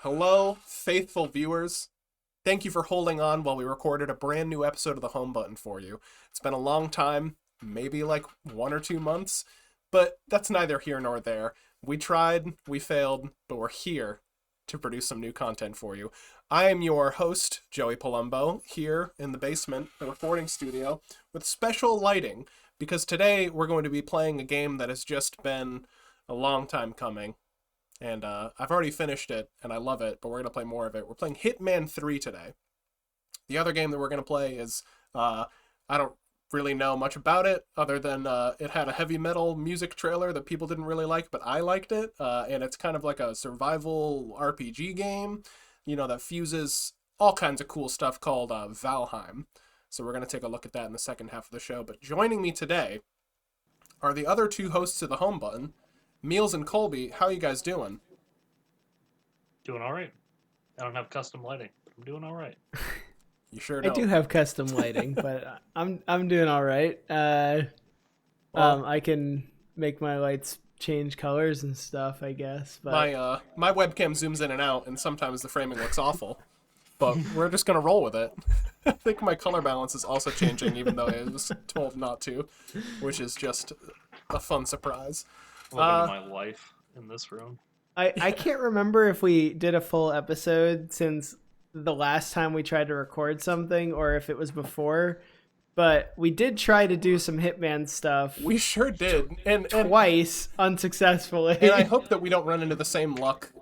Hello, faithful viewers. Thank you for holding on while we recorded a brand new episode of the Home Button for you. It's been a long time, maybe like 1 or 2 months, but that's neither here nor there. We tried, we failed, but we're here to produce some new content for you. I am your host, Joey Palumbo, here in the basement, the recording studio, with special lighting, because today we're going to be playing a game that has just been a long time coming. And I've already finished it, and I love it, but we're going to play more of it. We're playing Hitman 3 today. The other game that we're going to play is, I don't really know much about it, other than it had a heavy metal music trailer that people didn't really like, but I liked it. And it's kind of like a survival RPG game, you know, that fuses all kinds of cool stuff called Valheim. So we're going to take a look at that in the second half of the show. But joining me today are the other two hosts of the Home Button, Meals and Colby. How you guys doing? Doing all right. I don't have custom lighting, but I'm doing all right. You sure I don't. do have custom lighting, but I'm doing all right. I can make my lights change colors and stuff, I guess. But my webcam zooms in and out, and sometimes the framing looks awful. But we're just gonna roll with it. I think my color balance is also changing, even though I was told not to, which is just a fun surprise. Welcome to my life in this room. I can't remember if we did a full episode since the last time we tried to record something, or if it was before. But we did try to do some Hitman stuff. We sure did, and twice unsuccesely. And I hope that we don't run into the same luck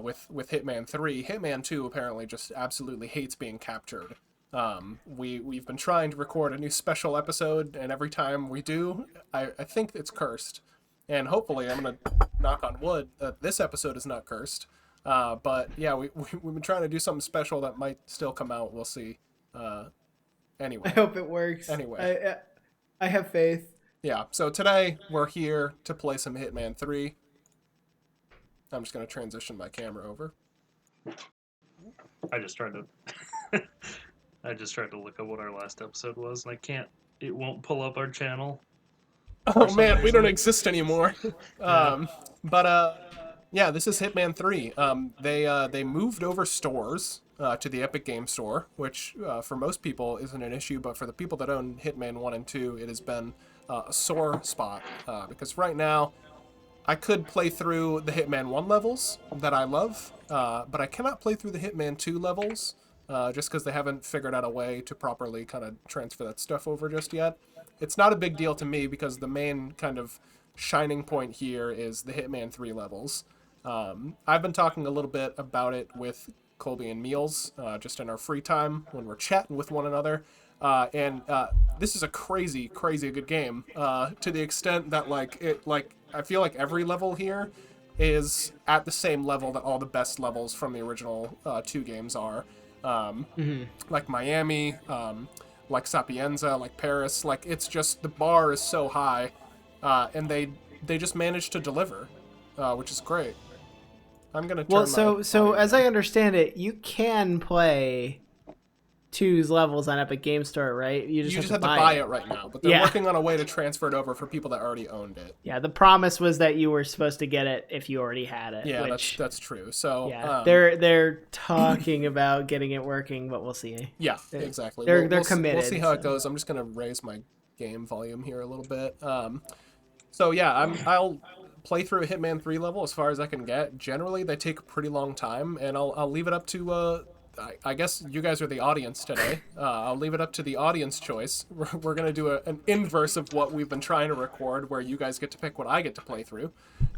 with Hitman 3. Hitman 2 apparently just absolutely hates being captured. We've been trying to record a new special episode, and every time we do, I think it's cursed. And hopefully, I'm going to knock on wood that this episode is not cursed. But yeah, we've been trying to do something special that might still come out. We'll see. Anyway. I hope it works. Anyway. I have faith. Yeah, so today we're here to play some Hitman 3. I'm just going to transition my camera over. I just tried to look up what our last episode was, and it won't pull up our channel. Oh man, we don't exist anymore. Yeah, this is Hitman 3. They moved over stores to the Epic Game Store, which for most people isn't an issue, but for the people that own Hitman 1 and 2, it has been a sore spot. Because right now, I could play through the Hitman 1 levels that I love, but I cannot play through the Hitman 2 levels, just because they haven't figured out a way to properly kind of transfer that stuff over just yet. It's not a big deal to me because the main kind of shining point here is the Hitman 3 levels. I've been talking a little bit about it with Colby and Meals, just in our free time when we're chatting with one another. And this is a crazy, crazy good game, to the extent that I feel like every level here is at the same level that all the best levels from the original 2 games are. Like Miami, like Sapienza, like Paris. Like, it's just, the bar is so high, and they just managed to deliver, which is great. I'm gonna turn so as I understand it, you can play 2's levels on Epic Game Store, right? You just have to buy it right now, but they're working on a way to transfer it over for people that already owned it. Yeah, the promise was that you were supposed to get it if you already had it. Yeah, that's true. So yeah, they're talking about getting it working, but we'll see. Yeah, exactly. They're committed. We'll see how it goes. I'm just gonna raise my game volume here a little bit. So yeah, I'll play through a Hitman 3 level as far as I can get. Generally, they take a pretty long time, and I'll leave it up to I guess you guys are the audience today. I'll leave it up to the audience choice. We're going to do an inverse of what we've been trying to record, where you guys get to pick what I get to play through.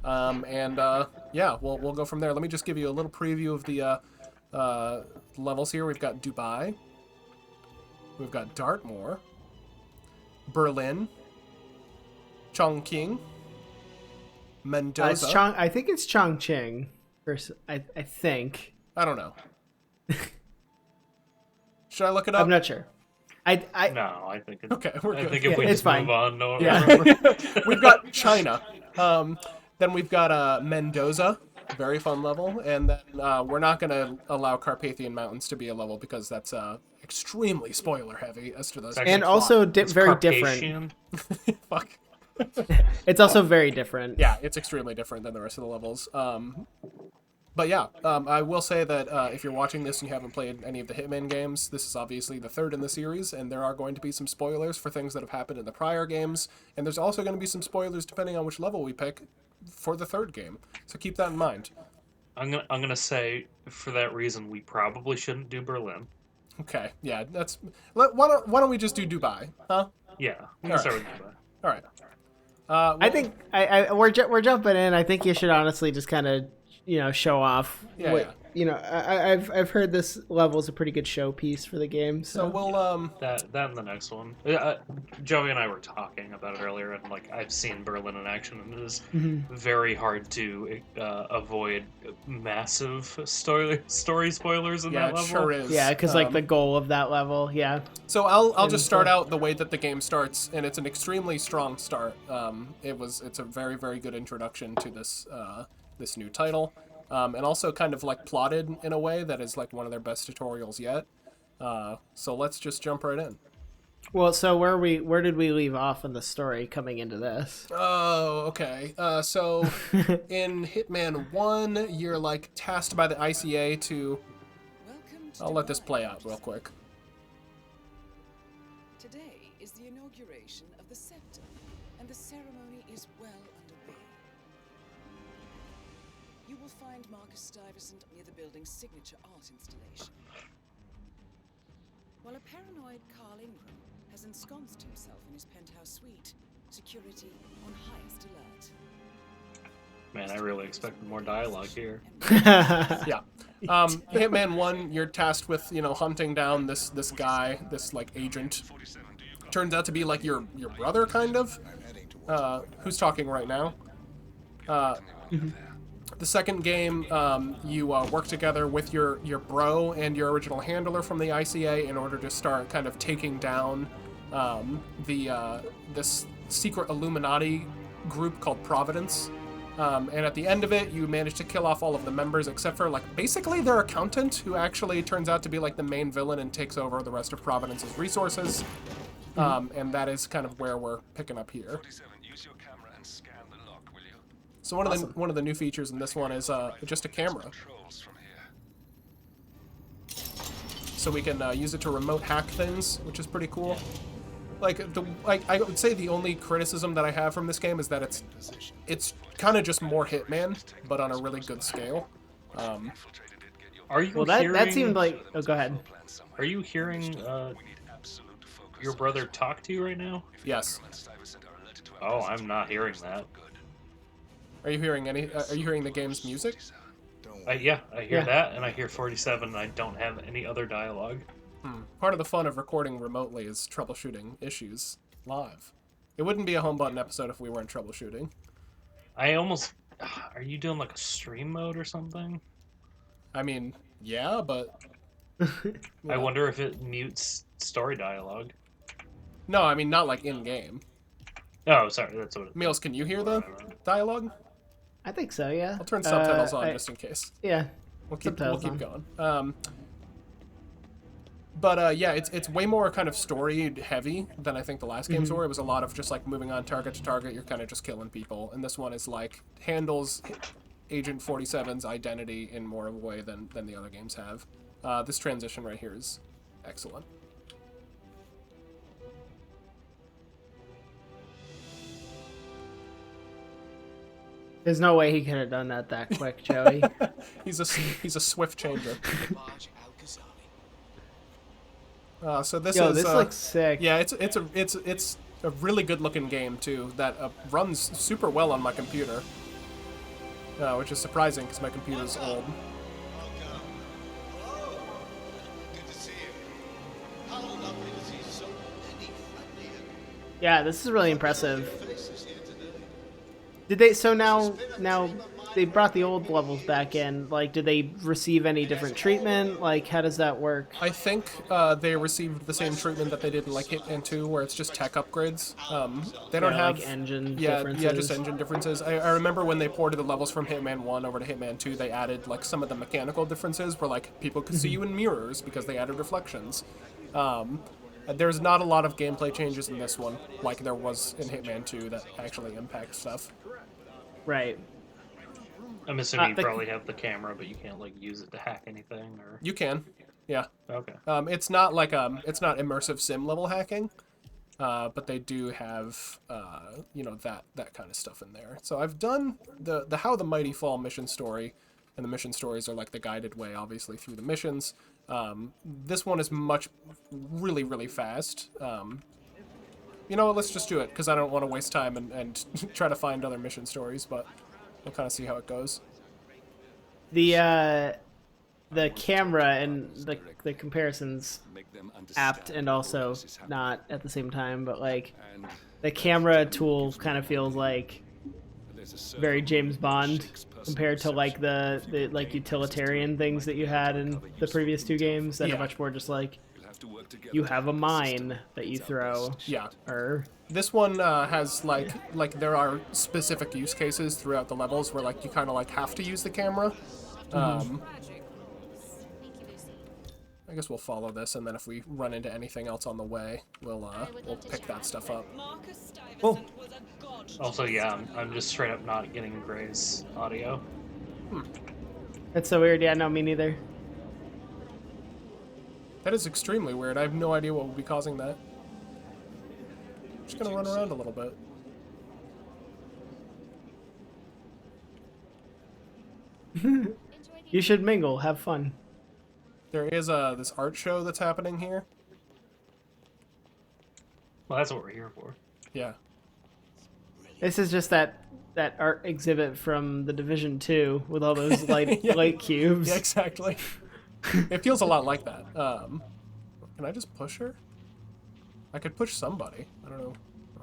Yeah, we'll go from there. Let me just give you a little preview of the levels here. We've got Dubai. We've got Dartmoor. Berlin. Chongqing. Mendoza. I think it's Chongqing. I think. I don't know. Should I look it up? I'm not sure. No, I think it's okay. We're good. I think if we just move on, no. Yeah. We've got China. Then we've got Mendoza, very fun level, and then we're not going to allow Carpathian Mountains to be a level because that's extremely spoiler heavy as to those. And also very different. Fuck. It's also very different. Yeah, it's extremely different than the rest of the levels. But yeah, I will say that if you're watching this and you haven't played any of the Hitman games, this is obviously the third in the series, and there are going to be some spoilers for things that have happened in the prior games, and there's also going to be some spoilers depending on which level we pick for the third game. So keep that in mind. I'm gonna say for that reason we probably shouldn't do Berlin. Okay, yeah, why don't we just do Dubai, huh? Yeah, we can All start right. with Dubai. All right. I think we're jumping in. I think you should honestly just kind of show off. Yeah, what, yeah. I've heard this level is a pretty good showpiece for the game. So So we'll That and the next one. Joey and I were talking about it earlier, and like I've seen Berlin in action, and it is very hard to avoid massive story spoilers in yeah, that it level. sure is. yeah, because like the goal of that level, yeah. So I'll just start out the way that the game starts, and it's an extremely strong start. It's a very, very good introduction to this new title, and also kind of like plotted in a way that is like one of their best tutorials yet. So let's just jump right in. Well, so where did we leave off in the story coming into this? Oh, okay. So in Hitman 1, you're like tasked by the ICA to... I'll let this play out real quick. Today is the inauguration of the scepter, and the ceremony is well underway. You will find Marcus Stuyvesant near the building's signature art installation. While a paranoid Carl Ingram has ensconced himself in his penthouse suite, security on highest alert. Man, I really expected more dialogue here. Yeah. Hitman 1, you're tasked with, hunting down this guy, this, like, agent. Turns out to be, like, your brother, kind of. Who's talking right now. The second game, you work together with your bro and your original handler from the ICA in order to start kind of taking down this secret Illuminati group called Providence. And at the end of it, you manage to kill off all of the members except for, like, basically their accountant, who actually turns out to be, like, the main villain and takes over the rest of Providence's resources. And that is kind of where we're picking up here. So one of the new features in this one is just a camera. So we can use it to remote hack things, which is pretty cool. Like I would say the only criticism that I have from this game is that it's kind of just more Hitman, but on a really good scale. Are you Well, hearing, that seemed like. Oh, go ahead. Are you hearing your brother talk to you right now? Yes. Oh, I'm not hearing that. Are you hearing Are you hearing the game's music? Yeah, I hear Yeah. that, and I hear 47, and I don't have any other dialogue. Part of the fun of recording remotely is troubleshooting issues live. It wouldn't be a home button episode if we weren't troubleshooting. I almost... Are you doing like a stream mode or something? I mean, yeah, but I wonder if it mutes story dialogue. no, I mean not like in game. Oh, sorry, that's what it... Meals, can you hear the dialogue? I think so. Yeah. I'll turn subtitles on just in case. Yeah. We'll keep Subtitles going. But yeah, it's way more kind of story heavy than I think the last games were. It was a lot of just like moving on target to target. You're kind of just killing people, and this one is like handles Agent 47's identity in more of a way than the other games have. This transition right here is excellent. There's no way he could have done that quick, Joey. He's a swift changer. So this Yo, is this looks sick. yeah, it's a really good looking game too that runs super well on my computer, which is surprising because my computer's old. Yeah, this is really impressive. Did they? So now they brought the old levels back in. Like, did they receive any different treatment? Like, how does that work? I think they received the same treatment that they did in like Hitman 2, where it's just tech upgrades. They don't have like engine yeah, differences. yeah, just engine differences. I remember when they ported the levels from Hitman 1 over to Hitman 2, they added like some of the mechanical differences where like people could see you in mirrors because they added reflections. There's not a lot of gameplay changes in this one, like there was in Hitman 2, that actually impact stuff. Right. I'm assuming you the- probably have the camera, but you can't like use it to hack anything, or You can, yeah. okay. It's not like it's not immersive sim level hacking, but they do have you know, that kind of stuff in there. So I've done the How the Mighty Fall mission story, and the mission stories are like the guided way, obviously, through the missions. This one is really, really fast. You know what, let's just do it, because I don't want to waste time and try to find other mission stories, but we'll kind of see how it goes. The camera and the comparisons apt and also not at the same time, but like the camera tool kind of feels like very James Bond compared to like the like utilitarian things that you had in the previous two games that Yeah. are much more just like you have a mine that you throw. Yeah. Or This one has like there are specific use cases throughout the levels where like you kind of like have to use the camera. I guess we'll follow this, and then if we run into anything else on the way, we'll pick that stuff up. cool. Also, yeah, I'm just straight up not getting Gray's audio. That's so weird. Yeah, no, me neither. That is extremely weird. I have no idea what would be causing that. I'm just gonna run around a little bit. You should mingle, have fun. There is this art show that's happening here. Well, that's what we're here for. Yeah. This is just that art exhibit from the Division 2 with all those light Yeah. light cubes. Yeah, exactly. It feels a lot like that. Can I just push her? I could push somebody. I don't know.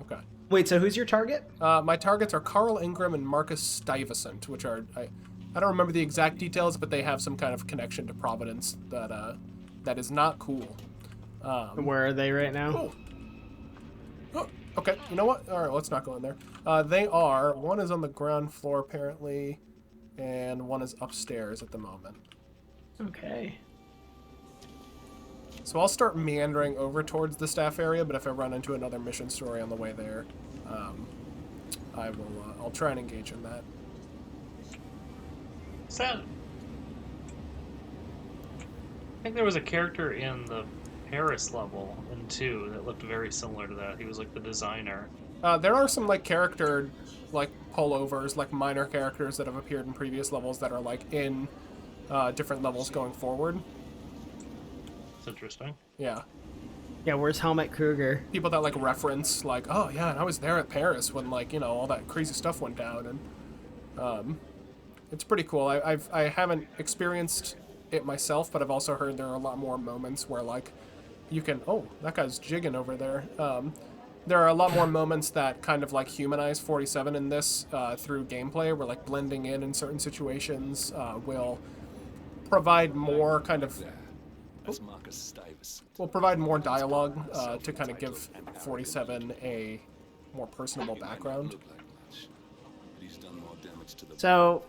Okay. Wait, so who's your target? My targets are Carl Ingram and Marcus Stuyvesant, which are I don't remember the exact details, but they have some kind of connection to Providence that is not cool. Where are they right now? Oh, okay. You know what? All right, let's not go in there. One is on the ground floor apparently, and one is upstairs at the moment. Okay. So I'll start meandering over towards the staff area, but if I run into another mission story on the way there, I'll try and engage in that. Sad. I think there was a character in the Paris level in 2 that looked very similar to that. He was like the designer. There are some like character like pullovers, like minor characters that have appeared in previous levels that are like in different levels going forward. It's interesting. Yeah. Yeah, where's Helmut Kruger? People that like reference like, oh yeah, and I was there at Paris when like, you know, all that crazy stuff went down, and it's pretty cool. I haven't experienced it myself, but I've also heard there are a lot more moments where like you can, oh, that guy's jigging over there. There are a lot more moments that kind of like humanize 47 in this through gameplay, where like blending in certain situations will provide more kind of will provide more dialogue to kind of give 47 a more personable background. So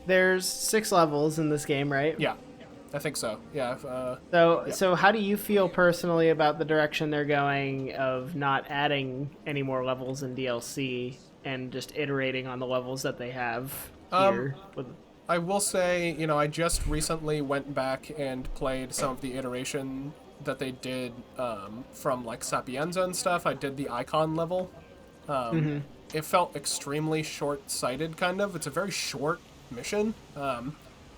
there's 6 levels in this game, right? Yeah, I think so. Yeah. So how do you feel personally about the direction they're going of not adding any more levels in DLC and just iterating on the levels that they have here? I will say, you know, I just recently went back and played some of the iteration that they did from like Sapienza and stuff. I did the Icon level. It felt extremely short-sighted, kind of. It's a very short mission, and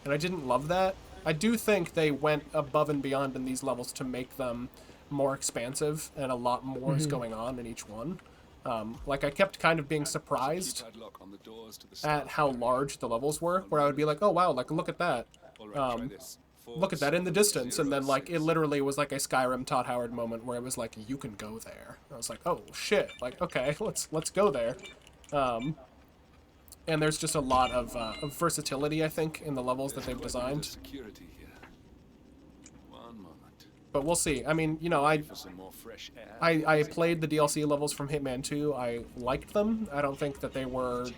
I didn't love that. I do think they went above and beyond in these levels to make them more expansive, and a lot more is going on in each one. Like, I kept kind of being surprised at how large the levels were, where I would be like, oh wow, like, look at that. Look at that in the distance, and then, like, it literally was like a Skyrim Todd Howard moment where it was like, you can go there. I was like, oh shit, like, okay, let's go there. And there's just a lot of versatility, I think, in the levels that they've designed. But we'll see. I mean, you know, I played the DLC levels from Hitman 2. I liked them. I don't think that they were...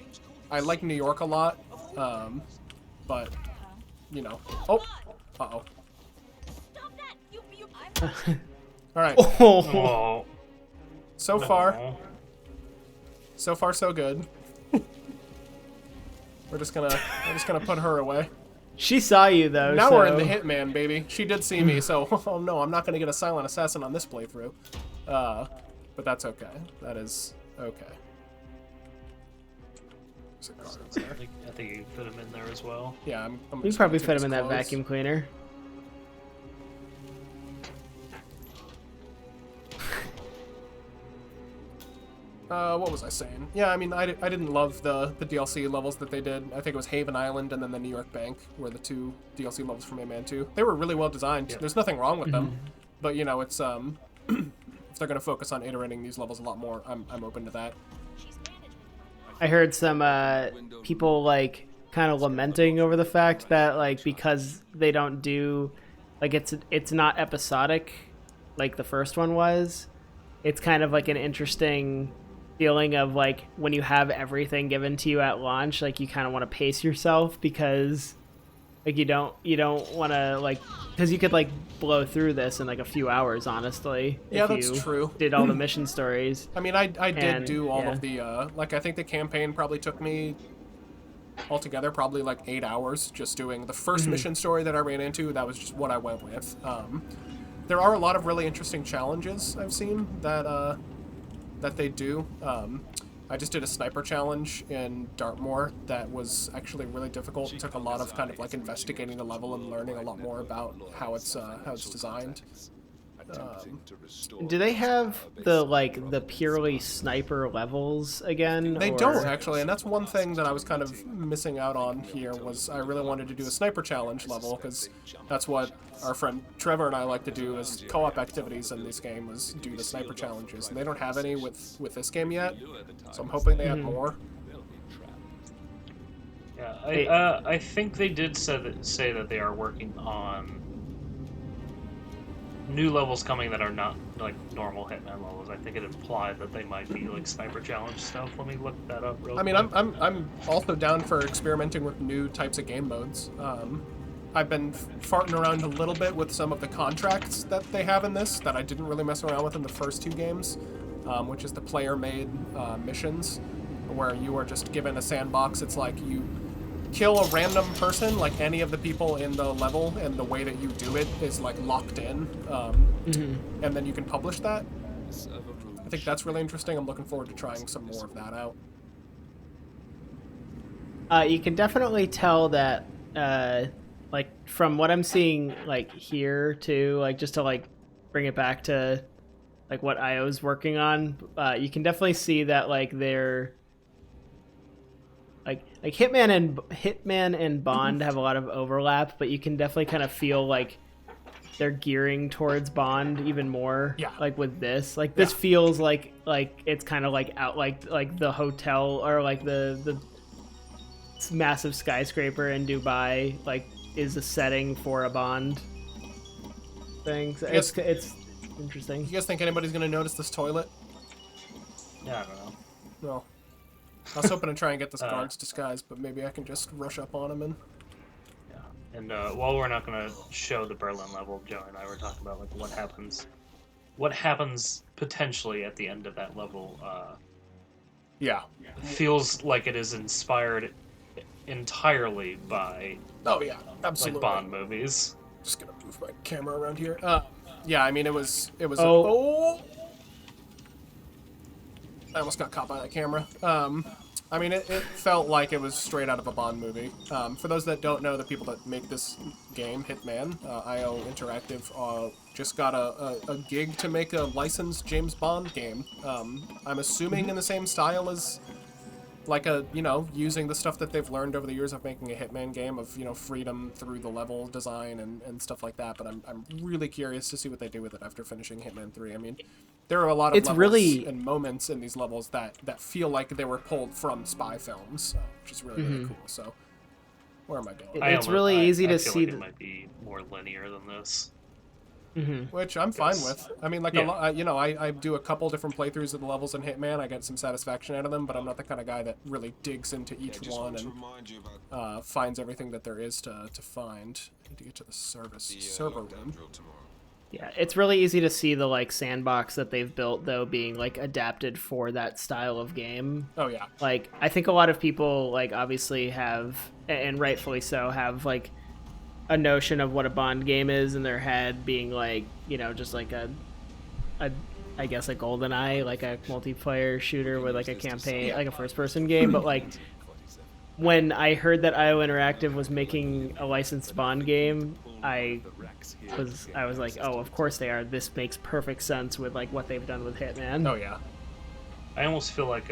I like New York a lot, but, you know... Oh! Uh-oh. Alright. Oh, So far, so good. We're just gonna put her away. She saw you though. Now so... we're in the Hitman, baby. She did see me, so oh no, I'm not gonna get a silent assassin on this playthrough. But that's okay. That is okay. There's a guard over there. I think you can fit him in there as well. Yeah, I'm You just probably gonna fit take him in his that clothes. vacuum cleaner. What was I saying? Yeah, I mean, I didn't love the DLC levels that they did. I think it was Haven Island and then the New York Bank were the two DLC levels from Hitman 2. They were really well designed. Yeah. There's nothing wrong with them, but you know, it's if they're gonna focus on iterating these levels a lot more, I'm open to that. I heard some people like kind of lamenting over the fact that like because they don't do like it's not episodic like the first one was. It's kind of like an interesting feeling of like when you have everything given to you at launch, like you kind of want to pace yourself because like you don't want to like because you could like blow through this in like a few hours honestly. Yeah, if that's you true. Did all the mission stories. I mean, I did And, do all yeah. of the like I think the campaign probably took me altogether probably like 8 hours just doing the first mission story that I ran into. That was just what I went with. There are a lot of really interesting challenges I've seen that that they do. I just did a sniper challenge in Dartmoor that was actually really difficult. It took a lot of kind of like investigating the level and learning a lot more about how it's designed. Do they have the purely sniper levels again? They or... don't actually, and that's one thing that I was kind of missing out on here. Was I really wanted to do a sniper challenge level because that's what our friend Trevor and I like to do as co-op activities in this game, was do the sniper challenges, and they don't have any with this game yet. So I'm hoping they add more. Yeah, I think they did say that they are working on new levels coming that are not like normal Hitman levels. I think it implied that they might be like sniper challenge stuff. Let me look that up real I mean, quick. I'm also down for experimenting with new types of game modes. I've been farting around a little bit with some of the contracts that they have in this that I didn't really mess around with in the first two games, which is the player-made missions, where you are just given a sandbox. It's like you kill a random person, like any of the people in the level, and the way that you do it is like locked in, and then you can publish that. I think that's really interesting. I'm looking forward to trying some more of that out. You can definitely tell that, like from what I'm seeing, like here too, like just to like bring it back to like what IO's working on. You can definitely see that like they're like Hitman and Bond have a lot of overlap, but you can definitely kind of feel like they're gearing towards Bond even more. Yeah. Like with this, like this feels like it's kind of like out like the hotel or like the massive skyscraper in Dubai like is the setting for a Bond thing. So Yes. it's interesting. You guys think anybody's gonna notice this toilet? Yeah, I don't know. No. I was hoping to try and get this guard's disguise, but maybe I can just rush up on him and... Yeah. And while we're not going to show the Berlin level, Joe and I were talking about like what happens potentially at the end of that level. Yeah. Feels like it is inspired entirely by Oh yeah, absolutely. like Bond movies. Just gonna move my camera around here. Yeah, I mean it was. Oh. I almost got caught by that camera. I mean, it felt like it was straight out of a Bond movie. For those that don't know, the people that make this game, Hitman, IO Interactive, just got a gig to make a licensed James Bond game. I'm assuming in the same style as, like using the stuff that they've learned over the years of making a Hitman game of, freedom through the level design and stuff like that. But I'm really curious to see what they do with it after finishing Hitman 3. I mean, there are a lot of levels and moments in these levels that feel like they were pulled from spy films, which is really, really cool. So, where am I going? It's really easy to see. Like it might be more linear than this. Which I'm fine with. I mean, like, I do a couple different playthroughs of the levels in Hitman. I get some satisfaction out of them, but I'm not the kind of guy that really digs into each one and finds everything that there is to find. I need to get to the server room. Yeah, it's really easy to see the like sandbox that they've built though being like adapted for that style of game. Oh yeah. Like I think a lot of people like obviously have, and rightfully so, have like a notion of what a Bond game is in their head being like, you know, just like a I guess a GoldenEye, like a multiplayer shooter with like a campaign, like a first person game, but like when I heard that IO Interactive was making a licensed Bond game, I was like, oh, of course they are. This makes perfect sense with like what they've done with Hitman. Oh yeah. I almost feel like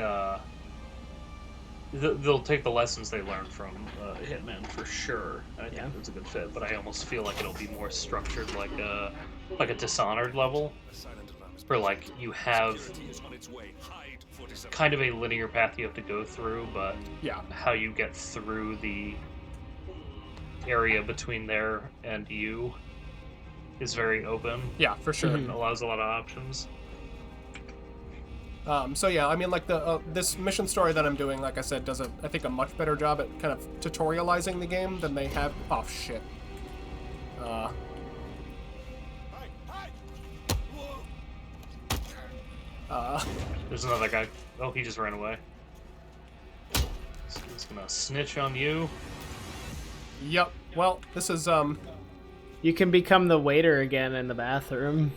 they'll take the lessons they learned from Hitman for sure. I think it's a good fit, but I almost feel like it'll be more structured like a Dishonored level, where like you have kind of a linear path you have to go through, but how you get through the area between there and you is very open. Yeah, for sure. And allows a lot of options. So yeah, I mean, like this mission story that I'm doing, like I said, does I think a much better job at kind of tutorializing the game than they have. Oh shit. There's another guy. Oh, he just ran away. So he's gonna snitch on you. Yep. Well, this is You can become the waiter again in the bathroom.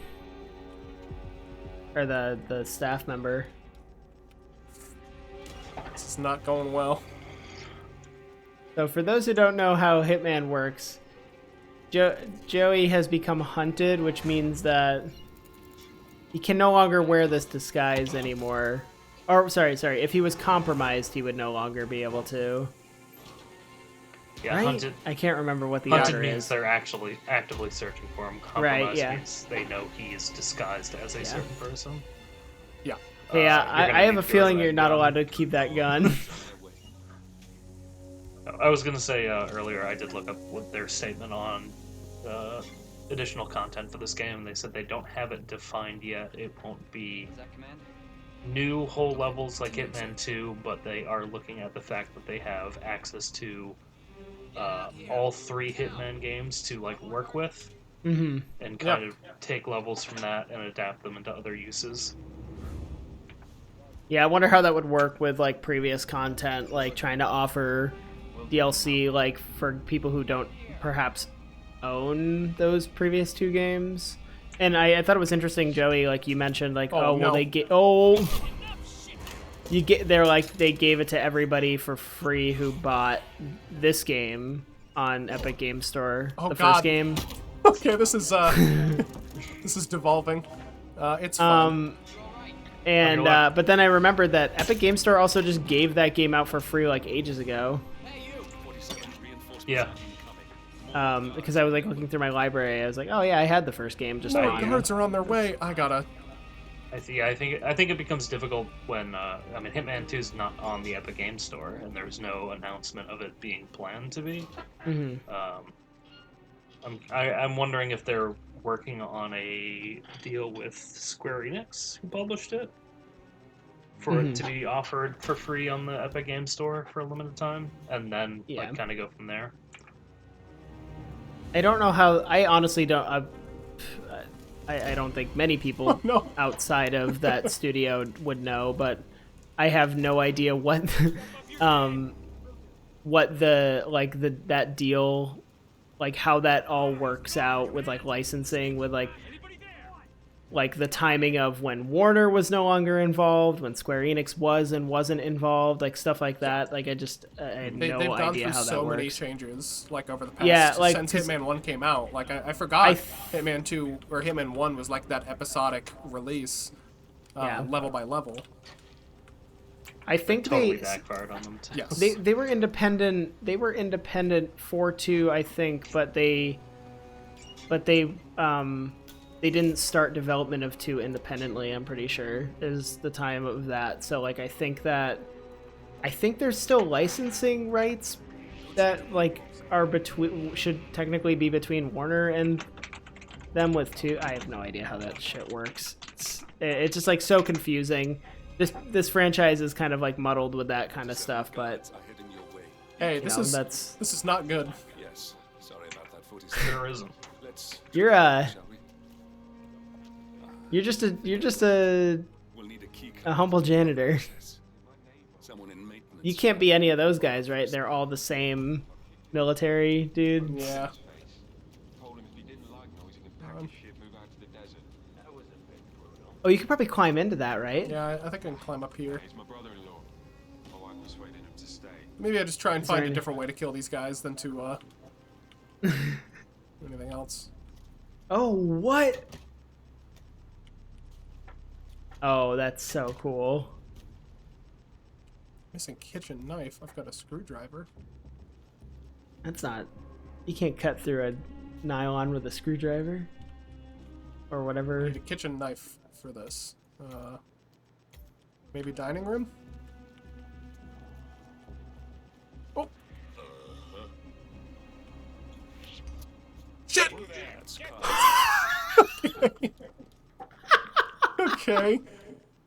Or the staff member. This is not going well. So for those who don't know how Hitman works, Joey has become hunted, which means that he can no longer wear this disguise anymore. Or sorry, if he was compromised, he would no longer be able to. Yeah, right? hunted. I can't remember what the Hunted order means is. they're actually actively searching for him. Compromised means they know he is disguised as a certain person. Yeah. Yeah, I have a feeling you're not allowed to keep that gun. I was going to say earlier, I did look up what their statement on additional content for this game, and they said they don't have it defined yet. It won't be new whole levels like Hitman 2, but they are looking at the fact that they have access to all 3 Hitman games to like work with, and kind of take levels from that and adapt them into other uses. Yeah, I wonder how that would work with like previous content, like trying to offer DLC like for people who don't perhaps own those previous 2 games. And I thought it was interesting, Joey, like you mentioned, like they get you get they're like they gave it to everybody for free who bought this game on Epic Game Store. First game. Okay, this is this is devolving. It's fun. And but then I remembered that Epic Game Store also just gave that game out for free like ages ago. Yeah. Because I was like looking through my library, I was like, oh yeah, I had the first game just No, on. the birds are on their way. I gotta. I think it becomes difficult when I mean Hitman 2 is not on the Epic Game Store, and there's no announcement of it being planned to be. I'm wondering if they're working on a deal with Square Enix, who published it, for it to be offered for free on the Epic Game Store for a limited time, and then like kind of go from there. I don't know how. I honestly don't. I don't think many people outside of that studio would know, but I have no idea what that deal, like how that all works out with like licensing, with like the timing of when Warner was no longer involved, when Square Enix was and wasn't involved, like stuff like that. Like I had no idea how that works. They've gone through so many changes, like over the past since Hitman 1 came out. Like I forgot Hitman 2 or Hitman 1 was like that episodic release, level by level. I think totally backfired on them too. Yes, they were independent. They were independent for 2, I think, but they didn't start development of 2 independently, I'm pretty sure, is the time of that. So, like, I think there's still licensing rights that, like, should technically be between Warner and them with 2. I have no idea how that shit works. It's just, like, so confusing. This franchise is kind of, like, muddled with that kind of stuff, but... Hey, this is not good. There isn't. You're You're just a humble janitor. You can't be any of those guys, right? They're all the same military dude. Yeah. Oh, you could probably climb into that, right? Yeah, I think I can climb up here. Maybe I just try and find a different way to kill these guys than to anything else. Oh, what? Oh, that's so cool. Missing kitchen knife. I've got a screwdriver. That's not... You can't cut through a nylon with a screwdriver. Or I whatever. need a kitchen knife for this. Maybe dining room? Oh! Shit! Okay.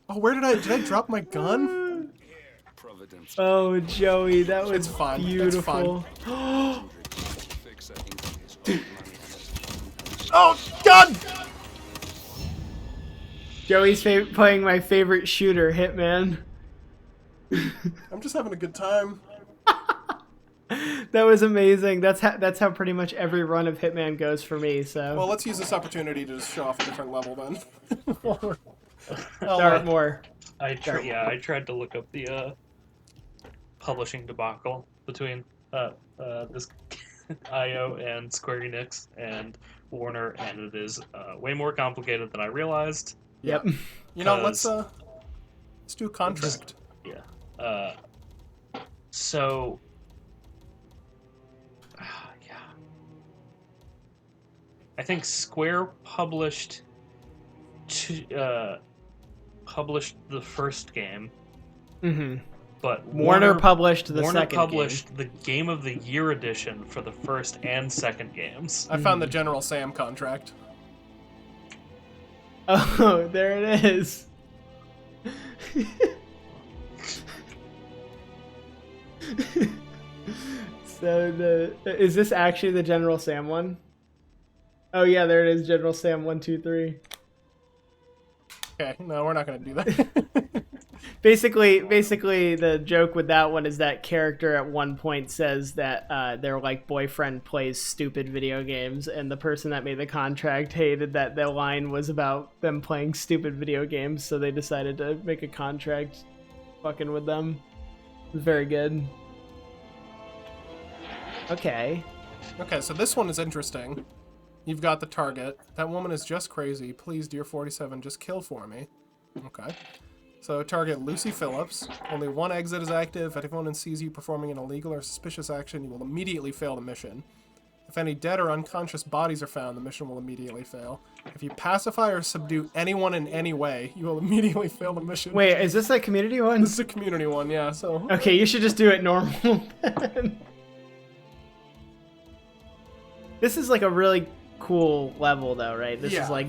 Oh, where did I drop my gun? Oh, Joey, that was It's fine. beautiful. It's Oh, God! Joey's playing my favorite shooter, Hitman. I'm just having a good time. That was amazing. That's how pretty much every run of Hitman goes for me. So Well, let's use this opportunity to just show off a different level then. start more. I tried to look up the publishing debacle between this IO and Square Enix and Warner, and it is way more complicated than I realized. Yep. You know, let's do a contract. Yeah. So. Yeah. I think Square published the first game. Mm-hmm. But Warner published the Warner second published game. the Game of the Year edition for the first and second games. I found the General Sam contract. Oh, there it is. So is this actually the General Sam one? Oh yeah, there it is, General Sam 1, 2, 3. Okay, no, we're not gonna do that. Basically, the joke with that one is that character at one point says that their like boyfriend plays stupid video games, and the person that made the contract hated that the line was about them playing stupid video games, so they decided to make a contract fucking with them. It was very good. Okay. Okay, so this one is interesting. You've got the target. That woman is just crazy. Please, dear 47, just kill for me. Okay. So target Lucy Phillips. Only one exit is active. If anyone sees you performing an illegal or suspicious action, you will immediately fail the mission. If any dead or unconscious bodies are found, the mission will immediately fail. If you pacify or subdue anyone in any way, you will immediately fail the mission. Wait, is this a community one? This is a community one, yeah, so... Okay, you should just do it normal. This is like a really cool level though, right? This is like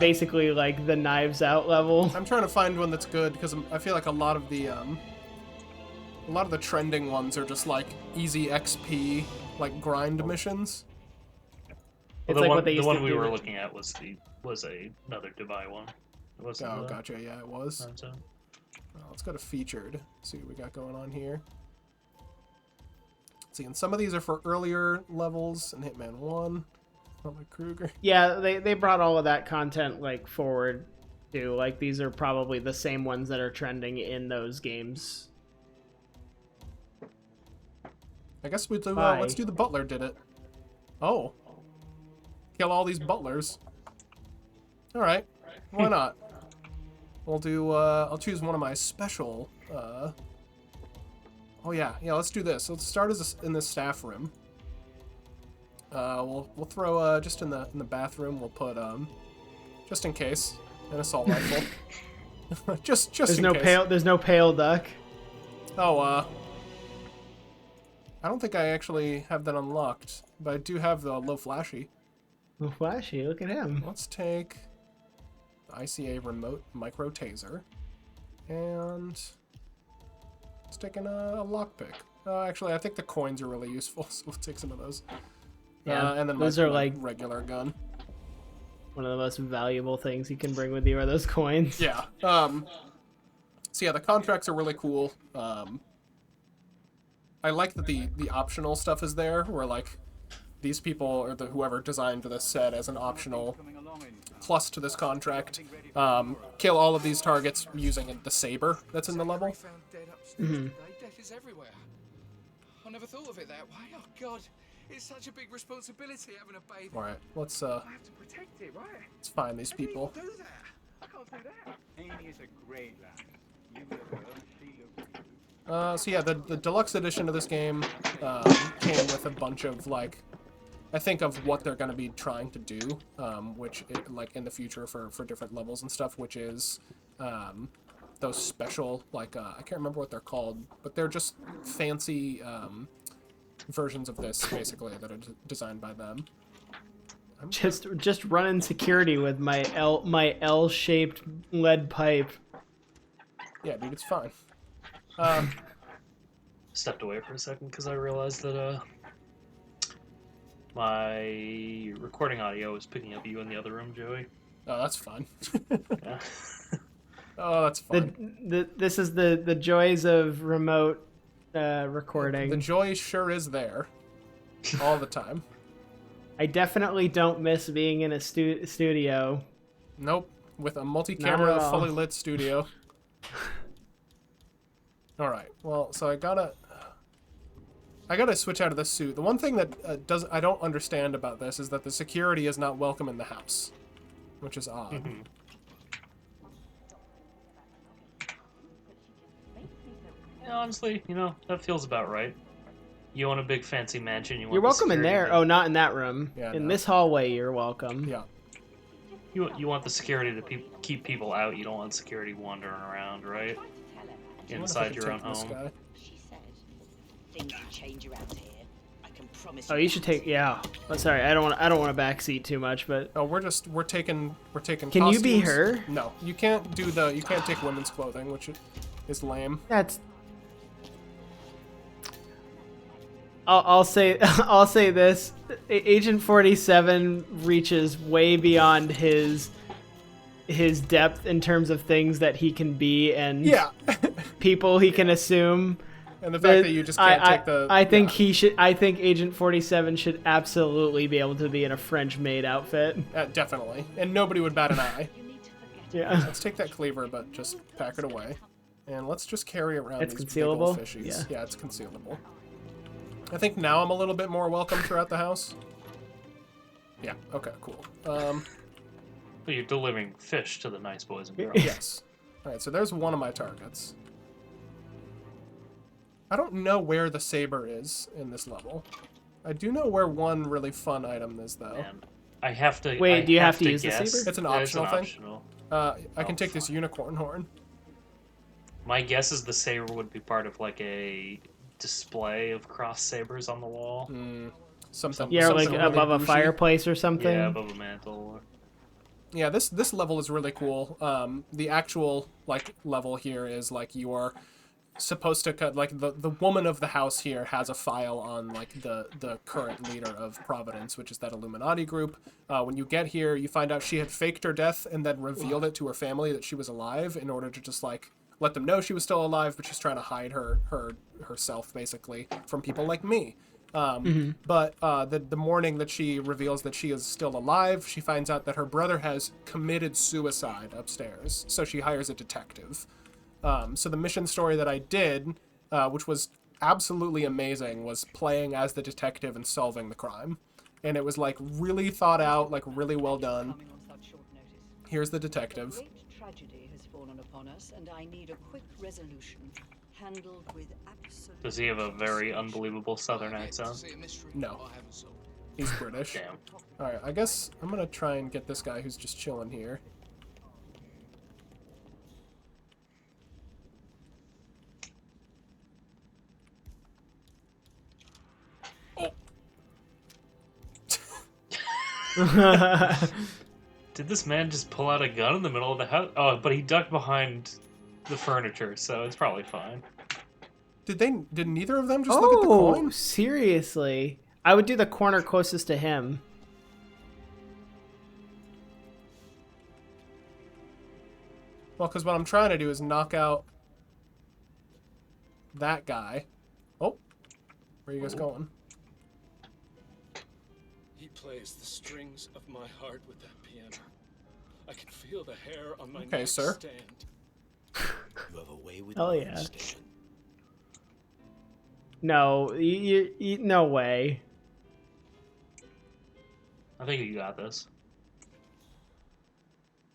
basically like the Knives Out level. I'm trying to find one that's good because I feel like a lot of the trending ones are just like easy XP, like grind missions. Well, It's like what they used the one to we do were with- looking at was another Dubai one. It wasn't Oh, the- gotcha. Yeah, it was. Let's go to featured. See what we got going on here. See, and some of these are for earlier levels in Hitman 1. Like Kruger. Yeah, they brought all of that content like forward too. Like these are probably the same ones that are trending in those games. I guess we do. Bye. Let's do the butler. Did it? Oh, kill all these butlers. All right, why not? We'll do. I'll choose one of my special. Oh yeah, let's do this. Let's start in the staff room. We'll throw just in the bathroom. We'll put just in case an assault rifle. just There's in no case. There's no pale duck. Oh I don't think I actually have that unlocked, but I do have the low flashy. Oh, flashy! Look at him. Let's take the ICA remote micro taser, and let's take in a lockpick. Actually, I think the coins are really useful, so we'll take some of those. Yeah, and then those my are like regular gun. one of the most valuable things you can bring with you are those coins. Yeah. So yeah, the contracts are really cool. I like that the optional stuff is there, where like these people or whoever designed this set as an optional plus to this contract. Kill all of these targets using the saber that's in the level. Death is everywhere. I never thought of it that way. Oh God, it's such a big responsibility having a baby. All right, let's I have to protect it, right? let's find these people. Do that. I can't do that. Amy is a great lad. You will learn she loves you. So yeah, the deluxe edition of this game came with a bunch of like, I think of what they're going to be trying to do, which like in the future for different levels and stuff, which is those special like I can't remember what they're called, but they're just fancy versions of this basically that are designed by them. Just running security with my L-shaped lead pipe. Yeah, dude, it's fine. Stepped away for a second because I realized that my recording audio was picking up you in the other room, Joey. Oh, that's fun. Yeah. Oh, that's fun. This is the joys of remote recording. The joy sure is there, all the time. I definitely don't miss being in a studio. Nope, with a Not multi-camera, at all. fully lit studio. All right. Well, so I gotta switch out of this suit. The one thing that I don't understand about this is that the security is not welcome in the house, which is odd. Mm-hmm. Yeah, honestly, that feels about right. You own a big fancy mansion. You want You're the welcome in security there. to- Oh, not in that room. Yeah, in no. this hallway, you're welcome. Yeah. You want the security to keep people out. You don't want security wandering around, right? I wonder if I Inside can your own take this home. guy. She said, things will change around here. I can promise Oh, you should take. Yeah. Oh, sorry, I don't want to backseat too much, but Oh, we're taking. Can you be costumes. her? No, you can't take women's clothing, which is lame. that's. I'll say I'll say this: Agent 47 reaches way beyond his depth in terms of things that he can be and Yeah. people he can assume. And the fact that you just can't take the. I think yeah. he should. I think Agent 47 should absolutely be able to be in a French maid outfit. Definitely, and nobody would bat an eye. Yeah. Let's take that cleaver, but just pack it away, and let's just carry around It's these big old concealable? fishies. Yeah. Yeah, it's concealable. I think now I'm a little bit more welcome throughout the house. Yeah. Okay. Cool. But you're delivering fish to the nice boys and girls. Yes. All right. So there's one of my targets. I don't know where the saber is in this level. I do know where one really fun item is, though. Man, I have to. Wait, I do you have to use the guess. saber? It's an Yeah, optional thing. optional. I can Oh, take this unicorn horn. My guess is the saber would be part of like a display of cross sabers on the wall. Something. Yeah, or something like really above a bougie. fireplace or something. Yeah, above a mantle. Yeah, this level is really cool. The actual like level here is like you are supposed to cut like the woman of the house here has a file on like the current leader of Providence, which is that Illuminati group. When you get here, you find out she had faked her death and then revealed it to her family that she was alive in order to just like let them know she was still alive, but she's trying to hide herself basically from people like me. But the morning that she reveals that she is still alive, she finds out that her brother has committed suicide upstairs. So she hires a detective. So the mission story that I did, which was absolutely amazing, was playing as the detective and solving the crime. And it was like really thought out, like really well done. Coming on such short notice. Here's the detective. Great tragedy has fallen upon us, and I need a quick resolution, handled with absolute. Does he have a very unbelievable southern accent? See a mystery No. I haven't solved. He's British. Damn. Alright, I guess I'm gonna try and get this guy who's just chilling here. Did this man just pull out a gun in the middle of the house? Oh, but he ducked behind the furniture, so it's probably fine. Did neither of them just look at the Oh, coin? seriously? I would do the corner closest to him. Well, because what I'm trying to do is knock out that guy. Oh, where are you guys going? He plays the strings of my heart with that piano. I can feel the hair on my Okay, neck sir. stand. You have a way with Oh, words, yeah. Stan. No, no way. I think you got this.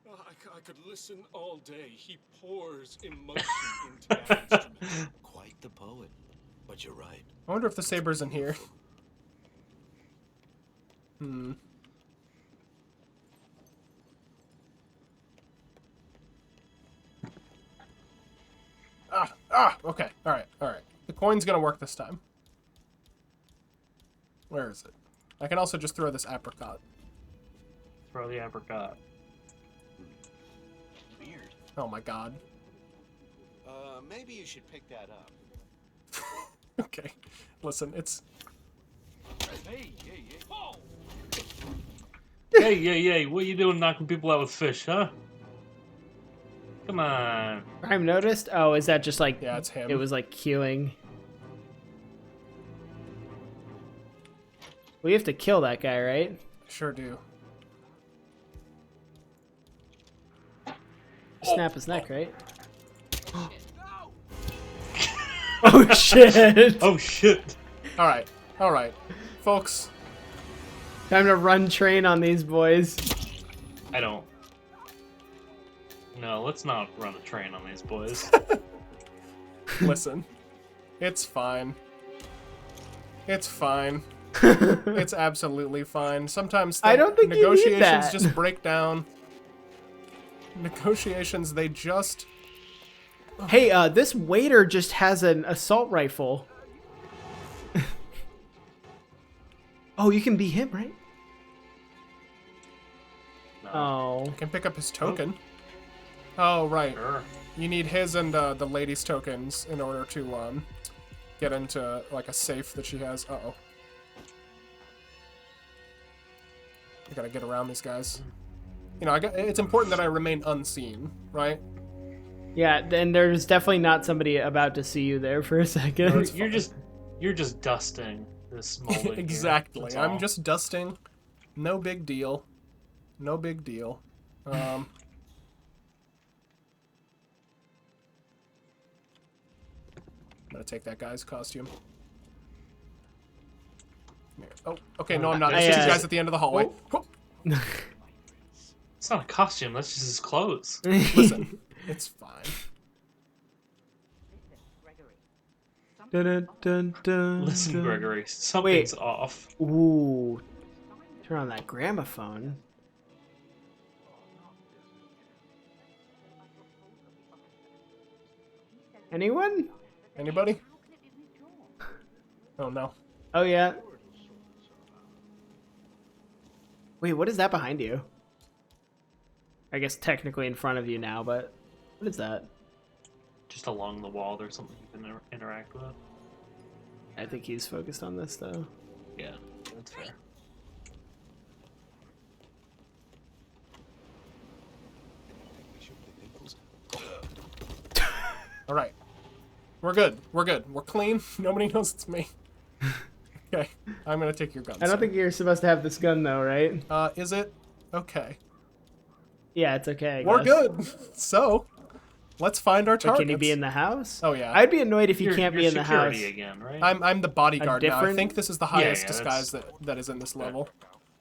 Oh, I could listen all day. He pours emotion into that instrument. Quite the poet. But you're right. I wonder if the saber's in here. Okay. Alright. The coin's gonna work this time. Where is it? I can also just throw this apricot. Throw the apricot. Weird. Oh my god. Maybe you should pick that up. Okay. Listen, it's... Hey, hey, hey. Oh! Hey, what are you doing knocking people out with fish, huh? Come on. Prime noticed? Oh, is that just like... Yeah, it's him. It was like queuing. We have to kill that guy, right? Sure do. Snap his neck, right? Oh shit! Oh shit. Alright. Folks, Time to run train on these boys. I don't. No, let's not run a train on these boys. listen. It's fine. It's fine. It's absolutely fine. Sometimes I don't think you need negotiations that. just break down. Negotiations, they just... Hey, this waiter just has an assault rifle. Oh, you can be him, right? No. Oh. can pick up his token. Oh, right. Sure. You need his and the lady's tokens in order to get into like a safe that she has. Uh-oh. I gotta get around these guys. You know, it's important that I remain unseen, right? Yeah, then there's definitely not somebody about to see you there for a second. You're just dusting this molding. here. Exactly. That's I'm all. just dusting. No big deal. No big deal. I'm gonna take that guy's costume. Come here. Oh, okay, no, I'm not. It's just you guys at the end of the hallway. Oh, It's not a costume. That's just his clothes. listen, it's fine. Dun, dun, dun, Listen, dun. Gregory, something's Wait. off. Ooh. Turn on that gramophone. Anyone? Anybody? Oh no. Oh, yeah. Wait, what is that behind you? I guess technically in front of you now, but what is that? Just along the wall, there's something you can interact with. I think he's focused on this, though. Yeah, that's fair. All right. We're good. We're good. We're clean. Nobody knows it's me. Okay. I'm gonna take your guns. I don't think you're supposed to have this gun, though, right? Is it? Okay. Yeah, it's okay. I We're guess. good. So, let's find our But targets. can he be in the house? Oh yeah. I'd be annoyed if he You're- can't you're be in the house. security again, right? I'm the bodyguard now. I different- think this is the Yeah, highest yeah, disguise that's- that is in this level.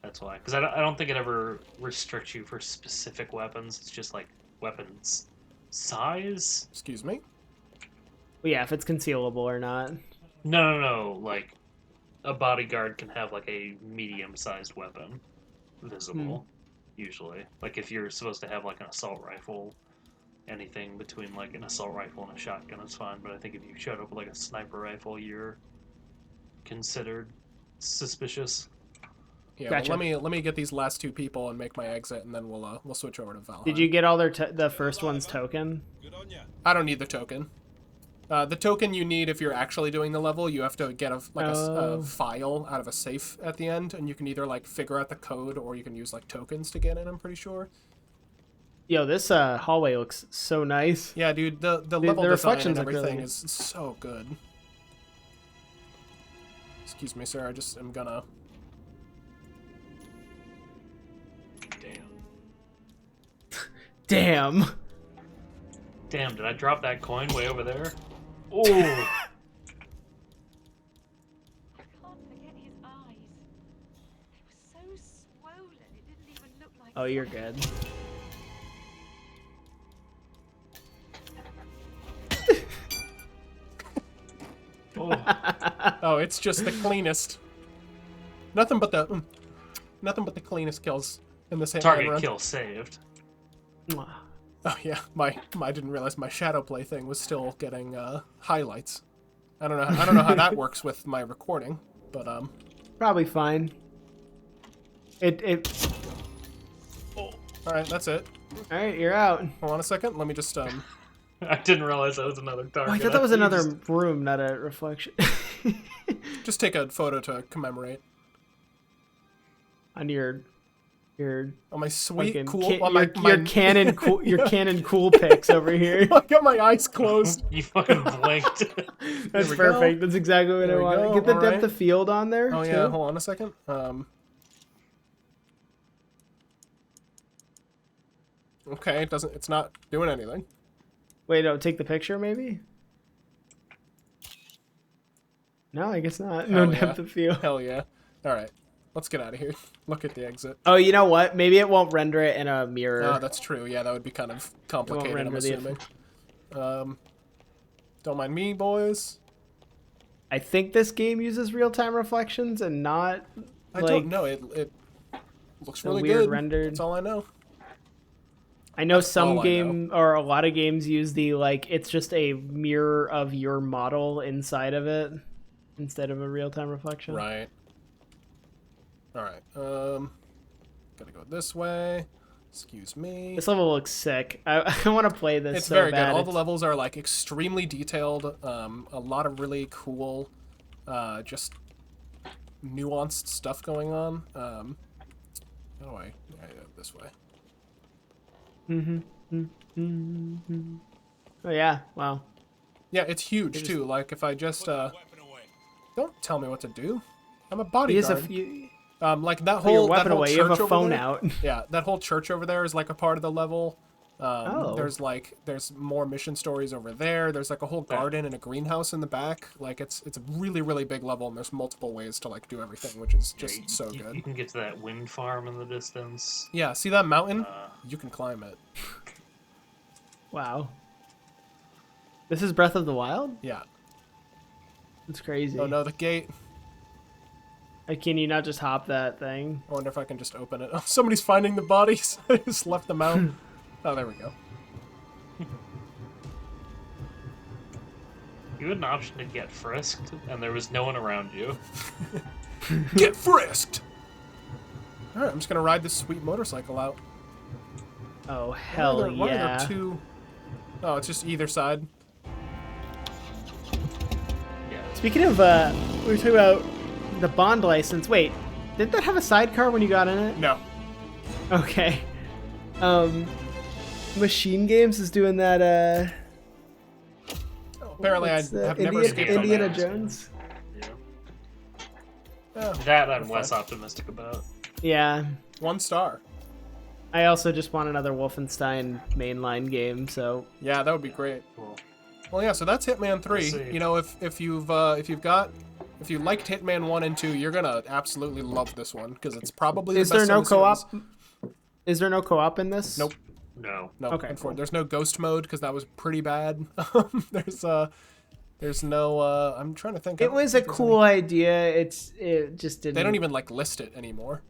That's why. Because I don't think it ever restricts you for specific weapons. It's just like weapons size. Excuse me. Well, yeah, if it's concealable or not. No. Like a bodyguard can have like a medium-sized weapon visible, usually. Like if you're supposed to have like an assault rifle, anything between like an assault rifle and a shotgun is fine. But I think if you showed up with like a sniper rifle, you're considered suspicious. Yeah. Gotcha. Well, let me get these last two people and make my exit, and then we'll switch over to Valheim. Did you get all their the first one's token? I don't need the token. The token you need if you're actually doing the level, you have to get a file out of a safe at the end, and you can either like figure out the code or you can use like tokens to get in. I'm pretty sure. Yo, this hallway looks so nice. Yeah, dude, the level the design reflections and look really everything good. is so good. Excuse me, sir. I just am gonna. Damn. Damn, did I drop that coin way over there? Oh, I can't forget his eyes. They were so swollen, it didn't even look like. Oh, you're good. Oh, it's just the cleanest. Nothing but the cleanest kills in this Hitman target run. kill saved. Mwah. Oh yeah, I didn't realize my shadow play thing was still getting highlights. I don't know how that works with my recording, but Probably fine. all right, that's it. All right, you're out. Hold on a second. Let me just I didn't realize that was another target. Oh, I thought that was another room, not a reflection. just take a photo to commemorate. On your On my sweet fucking cool. On your Canon cool your Canon cool pics over here. I got my eyes closed. You fucking blinked. That's we perfect. go. That's exactly what There I we wanted. go. Get the All depth right. of field on there. Oh too. yeah, hold on a second. Okay, it's not doing anything. Wait, no, take the picture maybe? No, I guess not. No Hell yeah. depth of field. Hell yeah. All right, let's get out of here. Look at the exit. Oh, you know what? Maybe it won't render it in a mirror. Oh, that's true. Yeah, that would be kind of complicated, I'm render the assuming. Don't mind me, boys. I think this game uses real-time reflections and not I like don't know. It looks the really weird good. rendered. That's all I know. I know some all I game or a lot of games use the it's just a mirror of your model inside of it instead of a real-time reflection. Right. All right. Gotta go this way. Excuse me. This level looks sick. I want to play this. It's so very bad. good. All the levels are like extremely detailed. A lot of really cool, just nuanced stuff going on. How do I? Yeah, this way. Oh yeah! Wow. Yeah, it's huge too. Like if I just don't tell me what to do. I'm a bodyguard. Like that Put your whole weapon that whole away. church You have a over phone there. out. Yeah, that whole church over there is like a part of the level. Oh. There's more mission stories over there. There's like a whole garden and a greenhouse in the back. Like it's a really, really big level, and there's multiple ways to like do everything, which is just so good. You can get to that wind farm in the distance. Yeah, see that mountain? You can climb it. Wow. This is Breath of the Wild? Yeah. It's crazy. Oh no, the gate. Can you not just hop that thing? I wonder if I can just open it. Oh, somebody's finding the bodies. I just left them out. Oh, there we go. You had an option to get frisked, and there was no one around you. Get frisked! Alright, I'm just gonna ride this sweet motorcycle out. Oh, hell yeah. Why are there two? Oh, it's just either side. Yeah. Speaking of, we were talking about the Bond license. Wait, did that have a sidecar when you got in it? No. Okay. Machine Games is doing that, Apparently, what's I have that? never escaped from Indiana that. Jones? Yeah. That I'm less optimistic about. Yeah. 1 star. I also just want another Wolfenstein mainline game, so... Yeah, that would be great. Cool. Well, yeah, so that's Hitman 3. Let's see. You know, if you liked Hitman 1 and 2, you're gonna absolutely love this one because it's probably the Is best there no in the series. co-op? Is there no co-op in this? Nope. No. No. Okay, cool. There's no ghost mode because that was pretty bad. There's no. I'm trying to think. It was a cool idea. It just didn't. They don't even like list it anymore.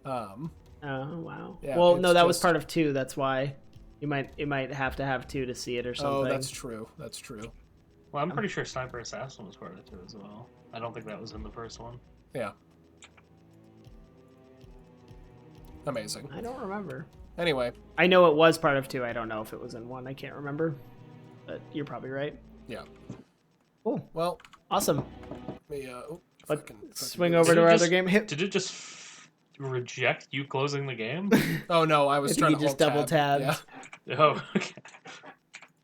Oh wow. Yeah, well, it's no, that was just- part of 2. That's why you might have to have 2 to see it or something. Oh, that's true. That's true. Well, I'm pretty sure Sniper Assassin was part of it too as well. I don't think that was in the first one. Yeah. Amazing. I don't remember. Anyway. I know it was part of 2. I don't know if it was in 1. I can't remember. But you're probably right. Yeah. Cool. Well. Awesome. Let me, Swing over to our other game. Did it just reject you closing the game? Oh no, I was I think trying you to just hold double tab. tabbed. Yeah. Oh, okay.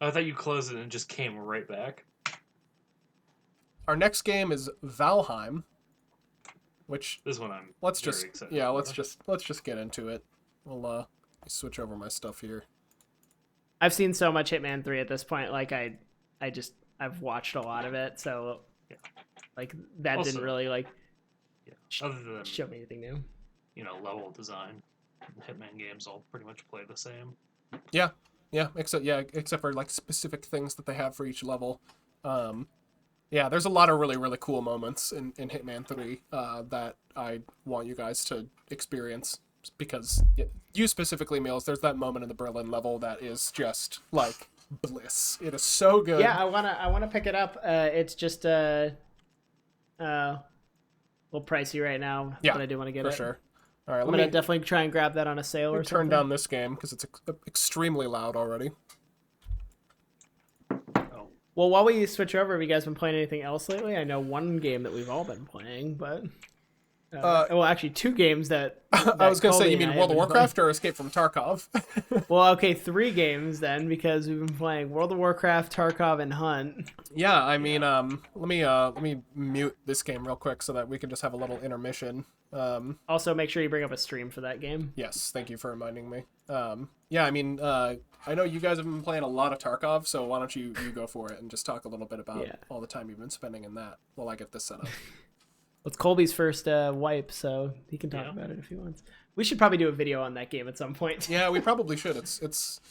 I thought you closed it and it just came right back. Our next game is Valheim, which This one I'm let's very just excited yeah, about. let's just get into it. We'll switch over my stuff here. I've seen so much Hitman 3 at this point. Like I've watched a lot of it, so like that Also, didn't really like Other than show me anything new. level design, Hitman games all pretty much play the same. Yeah, except for like specific things that they have for each level. Yeah, there's a lot of really cool moments in Hitman 3 that I want you guys to experience because you specifically, Mills, there's that moment in the Berlin level that is just like bliss. It is so good. Yeah, I wanna pick it up. It's just a little pricey right now, Yeah, but I do want to get for it. sure. All right, I'm gonna definitely try and grab that on a sale or turn something. down this game because it's extremely loud already. Well, while we switch over, have you guys been playing anything else lately? I know one game that we've all been playing, but well, actually, two games that I was gonna say, Colby you and mean I World of have been Warcraft or Escape from Tarkov? Well, okay, 3 games then, because we've been playing World of Warcraft, Tarkov, and Hunt. Yeah, I mean, let me mute this game real quick so that we can just have a little intermission. Also, make sure you bring up a stream for that game. Yes, thank you for reminding me. Yeah, I mean, I know you guys have been playing a lot of Tarkov, so why don't you go for it and just talk a little bit about all the time you've been spending in that while I get this set up. It's Colby's first wipe, so he can talk about it if he wants. We should probably do a video on that game at some point. Yeah, we probably should. It's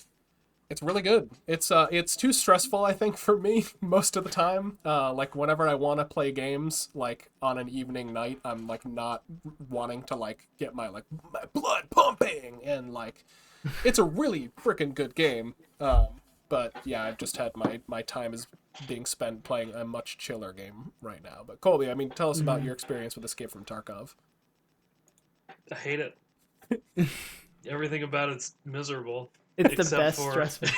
really good. It's too stressful, I think, for me most of the time. Like whenever I want to play games, like on an evening night, I'm like not wanting to like get my blood pumping, and like it's a really freaking good game. But yeah, I've just had my time is being spent playing a much chiller game right now. But Colby, I mean, tell us about your experience with Escape from Tarkov. I hate it. Everything about it's miserable. It's the best stressful.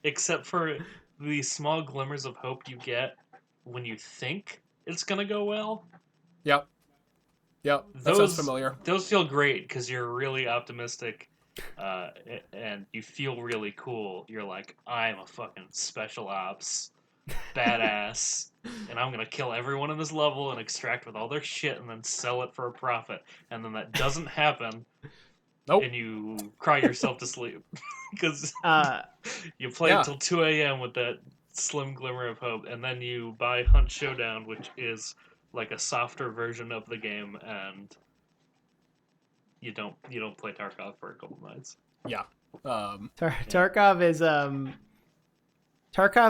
Except for the small glimmers of hope you get when you think it's gonna go well. Yep. That sounds familiar. Those feel great because you're really optimistic, and you feel really cool. You're like, I'm a fucking special ops badass, and I'm gonna kill everyone in this level and extract with all their shit and then sell it for a profit. And then that doesn't happen. Nope. And you cry yourself to sleep because you play until 2 a.m. with that slim glimmer of hope, and then you buy Hunt Showdown, which is like a softer version of the game, and you don't play Tarkov for a couple nights. Yeah. Tarkov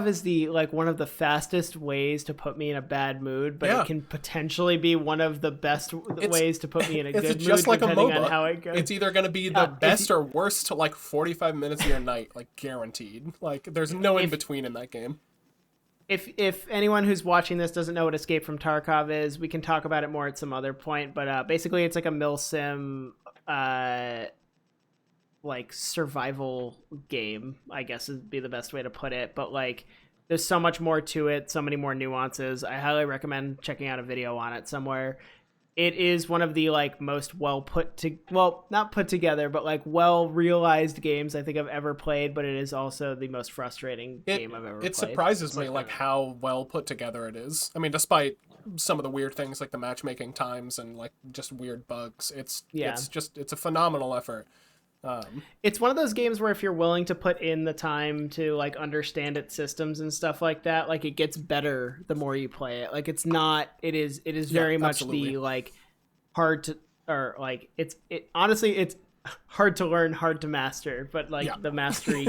is the one of the fastest ways to put me in a bad mood, but it can potentially be one of the best ways to put me in a good mood, just like depending a MOBA. on how it goes. It's either going to be the best or worst to like 45 minutes of your night, like guaranteed. Like there's no in between in that game. If anyone who's watching this doesn't know what Escape from Tarkov is, we can talk about it more at some other point. But basically, it's like a milsim, like survival game, I guess would be the best way to put it. But like, there's so much more to it, so many more nuances. I highly recommend checking out a video on it somewhere. It is one of the most not put together, but like well realized games I think I've ever played. But it is also the most frustrating game I've ever played. It surprises me like how well put together it is. I mean, despite some of the weird things like the matchmaking times and like just weird bugs, it's a phenomenal effort. It's one of those games where if you're willing to put in the time to like understand its systems and stuff like that, like it gets better the more you play it. Like it is very much the like hard to, or like honestly it's hard to learn, hard to master, but like the mastery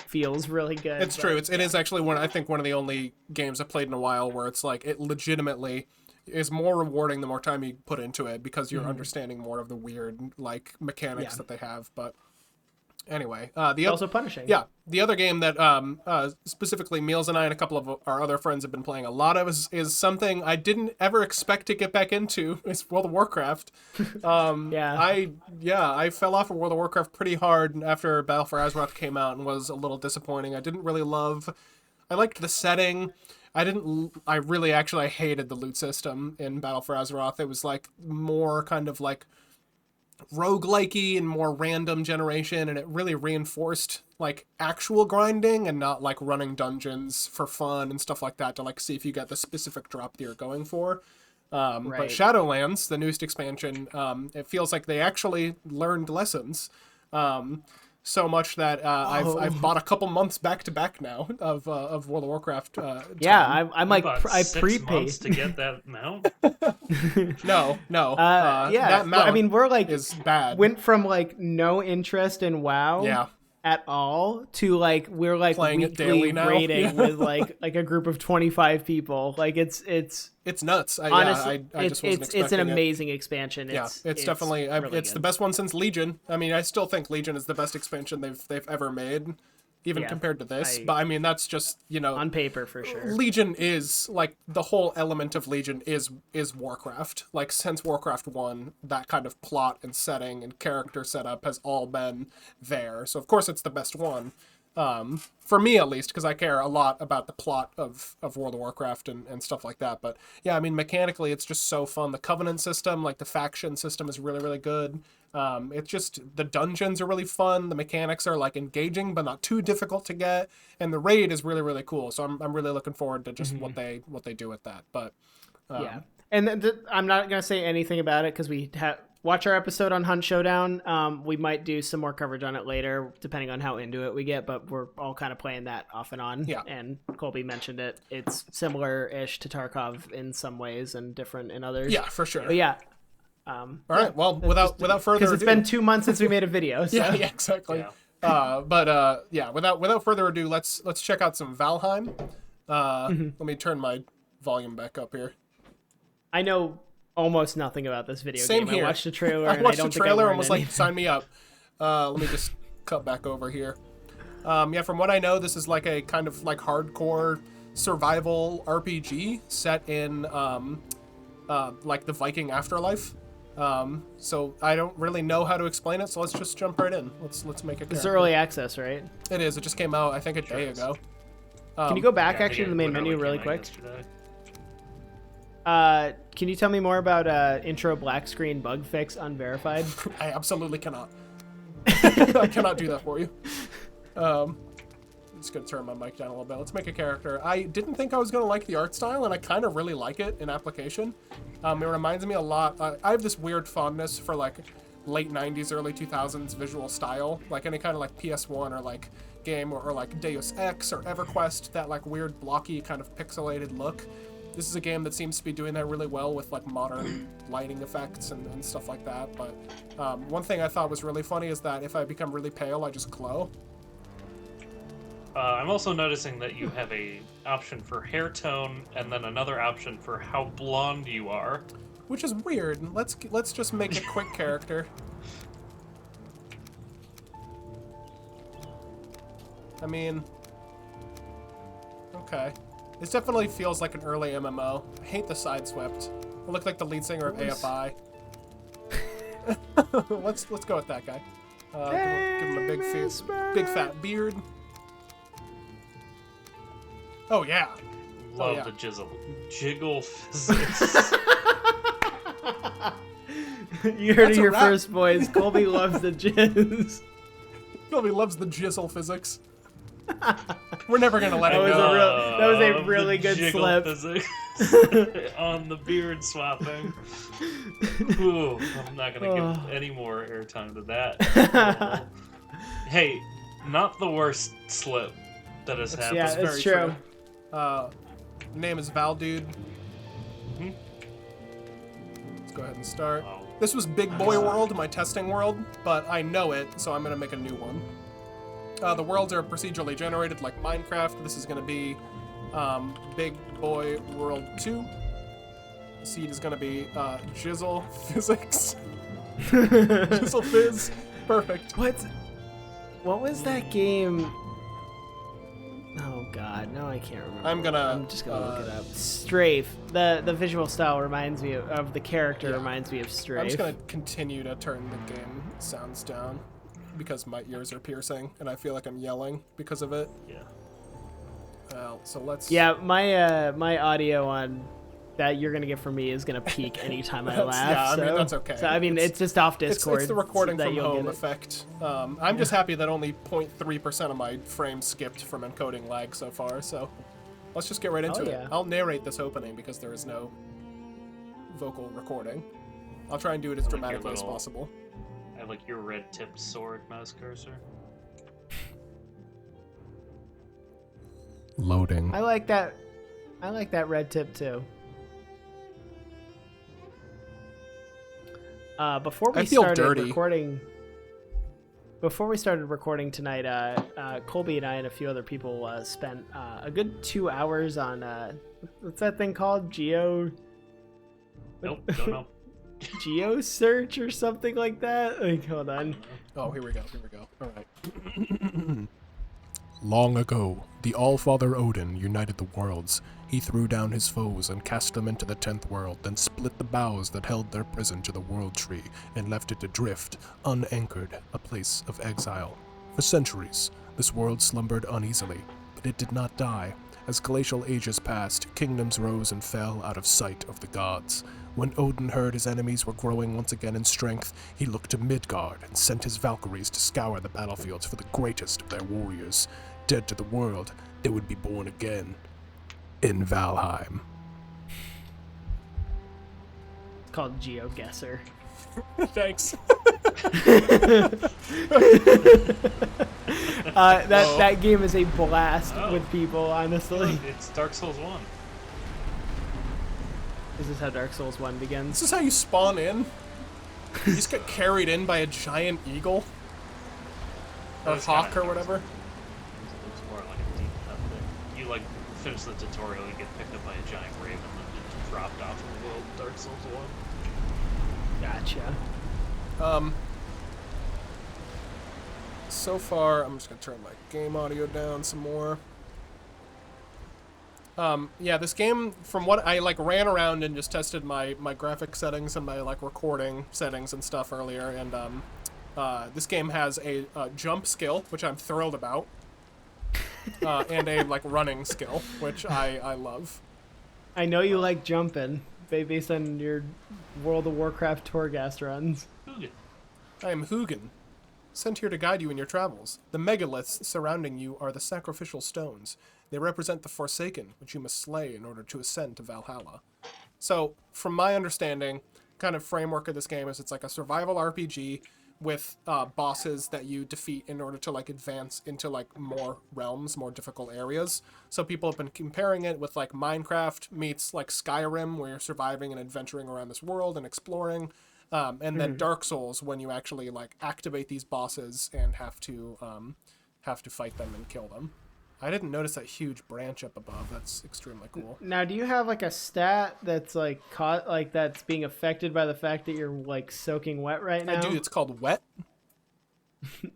feels really good. It's true. It is actually one of the only games I've played in a while where it's like it legitimately is more rewarding the more time you put into it because you're understanding more of the weird like mechanics that they have. But anyway, also punishing. Yeah, the other game that specifically Meals and I and a couple of our other friends have been playing a lot of is something I didn't ever expect to get back into. Is World of Warcraft. I fell off of World of Warcraft prettle hard after Battle for Azeroth came out and was a little disappointing. I didn't really love. I liked the setting. I hated the loot system in Battle for Azeroth. It was like more kind of like roguelikey and more random generation, and it really reinforced like actual grinding and not like running dungeons for fun and stuff like that to like see if you get the specific drop that you're going for. But Right. Shadowlands, the newest expansion, it feels like they actually learned lessons. So much that I've bought a couple months back to back now of World of Warcraft. Yeah, time. I'm like About I 6 prepaid. months to get that mount. No. Yeah, that mount I mean we're like is bad. went from like no interest in WoW Yeah. at all to like we're like Playing it weekly daily now. raiding Yeah. with like a group of 25 people. Like it's nuts. honestly I just wasn't it's an expecting it. amazing expansion. It's definitely really it's the good. best one since Legion. I mean, I still think Legion is the best expansion they've ever made, even Yeah, compared to this. I- But I mean, that's just on paper for sure. Legion is like the whole element of Legion is Warcraft. Like since Warcraft 1, that kind of plot and setting and character setup has all been there. So of course it's the best one. For me at least, because I care a lot about the plot of World of Warcraft and stuff like that. But yeah, I mean, mechanically, it's just so fun. The Covenant system, like the faction system, is really, really good. It's just, the dungeons are really fun. The mechanics are like engaging, but not too difficult to get. And the raid is really, really cool. So I'm really looking forward to just what they do with that. But Yeah, and I'm not gonna say anything about it because we watch our episode on Hunt Showdown. We might do some more coverage on it later, depending on how into it we get. But we're all kind of playing that off and on. Yeah. And Colby mentioned it. It's similar-ish to Tarkov in some ways and different in others. yeah, for sure. But yeah. All right. Well, without further Because ado, it's been 2 months since we made a video. So. yeah, exactly. Yeah. Without further ado, let's check out some Valheim. Let me turn my volume back up here. I know almost nothing about this video Same game. here. I watched the trailer. I and watched I don't the trailer and think was I like, sign me up. Let me just cut back over here. From what I know, this is like a kind of like hardcore survival RPG set in like the Viking afterlife. So I don't really know how to explain it, so let's just jump right in. Let's make it. It's early access, right? It is. It just came out, I think, a day ago. Can you go back Yeah, I actually to think the it main menu literally really came out quick? yesterday. Can you tell me more about intro black screen bug fix unverified? I absolutely cannot. I cannot do that for you. I'm just gonna turn my mic down a little bit. Let's make a character. I didn't think I was gonna like the art style, and I kind of really like it in application. It reminds me a lot. I have this weird fondness for like late 90s, early 2000s visual style, like any kind of like PS1 or like game or like Deus Ex or EverQuest, that like weird blocky kind of pixelated look. This is a game that seems to be doing that really well with like modern lighting effects and stuff like that. But one thing I thought was really funny is that if I become really pale, I just glow. I'm also noticing that you have a option for hair tone and then another option for how blonde you are. Which is weird. Let's just make a quick character. I mean, okay. This definitely feels like an early MMO. I hate the sideswept. I look like the lead singer of AFI. let's go with that guy. Give him a big fat beard. Oh yeah. Love yeah. the jiggle physics. You heard That's it a here rap. first, boys. Colby loves the jizz. Colby loves the jizzle physics. We're never gonna let it was go. that was a The really good jiggle slip. physics on the beard swapping. Ooh, I'm not gonna give any more airtime to that. Hey, not the worst slip that has happened. Yeah, Very it's true. Name is Valdude. Let's go ahead and start. Wow. This was Big Boy World, my testing world, but I know it, so I'm gonna make a new one. The worlds are procedurally generated like Minecraft. This is gonna be Big Boy World 2. The seed is gonna be Jizzle Physics. Jizzle Fizz. Perfect. What was that game? Oh god, no, I can't remember. I'm just gonna look it up. Strafe. The visual style reminds me of the character. Yeah. Reminds me of Strafe. I'm just gonna continue to turn the game sounds down because my ears are piercing and I feel like I'm yelling because of it. Yeah. So let's. Yeah, my audio on that you're gonna get from me is gonna peak anytime I That's- laugh. yeah, I mean, so- that's okay. So I mean, it's just off Discord. It's the recording that from you'll home get it. effect. I'm just happy that only 0.3% of my frames skipped from encoding lag so far, so let's just get right into it. yeah. I'll narrate this opening because there is no vocal recording. I'll try and do it as I like your dramatically as little- possible. I like your red-tipped sword mouse cursor. Loading. I like that. I like that red tip too. Before we I feel started dirty. recording, tonight, Colby and I and a few other people spent a good 2 hours on what's that thing called? Nope, don't know. Geo search or something like that. Like, hold on. Oh, here we go. All right. Long ago, the All-Father Odin united the worlds. He threw down his foes and cast them into the 10th world, then split the boughs that held their prison to the world tree and left it adrift, unanchored, a place of exile. For centuries, this world slumbered uneasily, but it did not die. As glacial ages passed, kingdoms rose and fell out of sight of the gods. When Odin heard his enemies were growing once again in strength, he looked to Midgard and sent his Valkyries to scour the battlefields for the greatest of their warriors. Dead to the world, they would be born again. In Valheim. It's called GeoGuessr. Thanks. That game is a blast with people, honestly. It's Dark Souls 1. This is how Dark Souls 1 begins. This is how you spawn in? You just get carried in by a giant eagle? Or That's hawk kinda or whatever? It's more like a deep cut thing. You like finish the tutorial, you get picked up by a giant raven and then just dropped off in the world of Dark Souls 1. Gotcha. So far, I'm just gonna turn my game audio down some more. Yeah, this game, from what I ran around and just tested my graphic settings and my recording settings and stuff earlier, and this game has a jump skill, which I'm thrilled about, and a running skill, which I love. I know you like jumping, based on your World of Warcraft Torghast runs. I am Hugin, sent here to guide you in your travels. The megaliths surrounding you are the sacrificial stones. They represent the Forsaken, which you must slay in order to ascend to Valhalla. So, from my understanding, kind of framework of this game is it's like a survival RPG with bosses that you defeat in order to advance into more realms, more difficult areas. So people have been comparing it with Minecraft meets Skyrim, where you're surviving and adventuring around this world and exploring. And then Dark Souls, when you actually activate these bosses and have to fight them and kill them. I didn't notice that huge branch up above. That's extremely cool. Now, do you have a stat that's that's being affected by the fact that you're soaking wet right now? I do. It's called wet.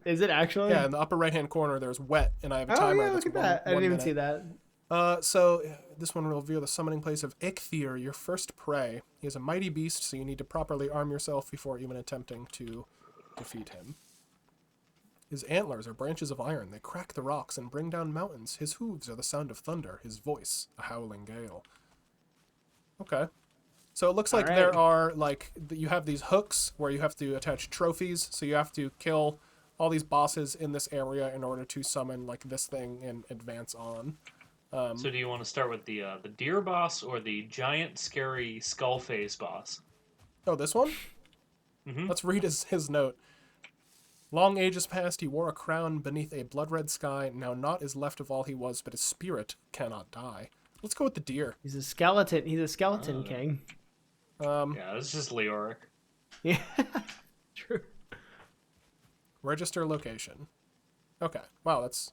Is it actually? Yeah, in the upper right-hand corner, there's wet, and I have a timer. Yeah, look at that. I didn't even see that. So this one will reveal the summoning place of Eikthyr, your first prey. He is a mighty beast, so you need to properly arm yourself before even attempting to defeat him. His antlers are branches of iron. They crack the rocks and bring down mountains. His hooves are the sound of thunder. His voice, a howling gale. Okay. So it looks like there are, you have these hooks where you have to attach trophies. So you have to kill all these bosses in this area in order to summon, this thing and advance on. So do you want to start with the deer boss or the giant, scary skull face boss? Oh, this one? Mm-hmm. Let's read his note. Long ages past, he wore a crown beneath a blood-red sky. Now naught is left of all he was, but his spirit cannot die. Let's go with the deer. He's a skeleton. He's a skeleton king. Yeah, it's just Leoric. Yeah, true. Register location. Okay. Wow, it's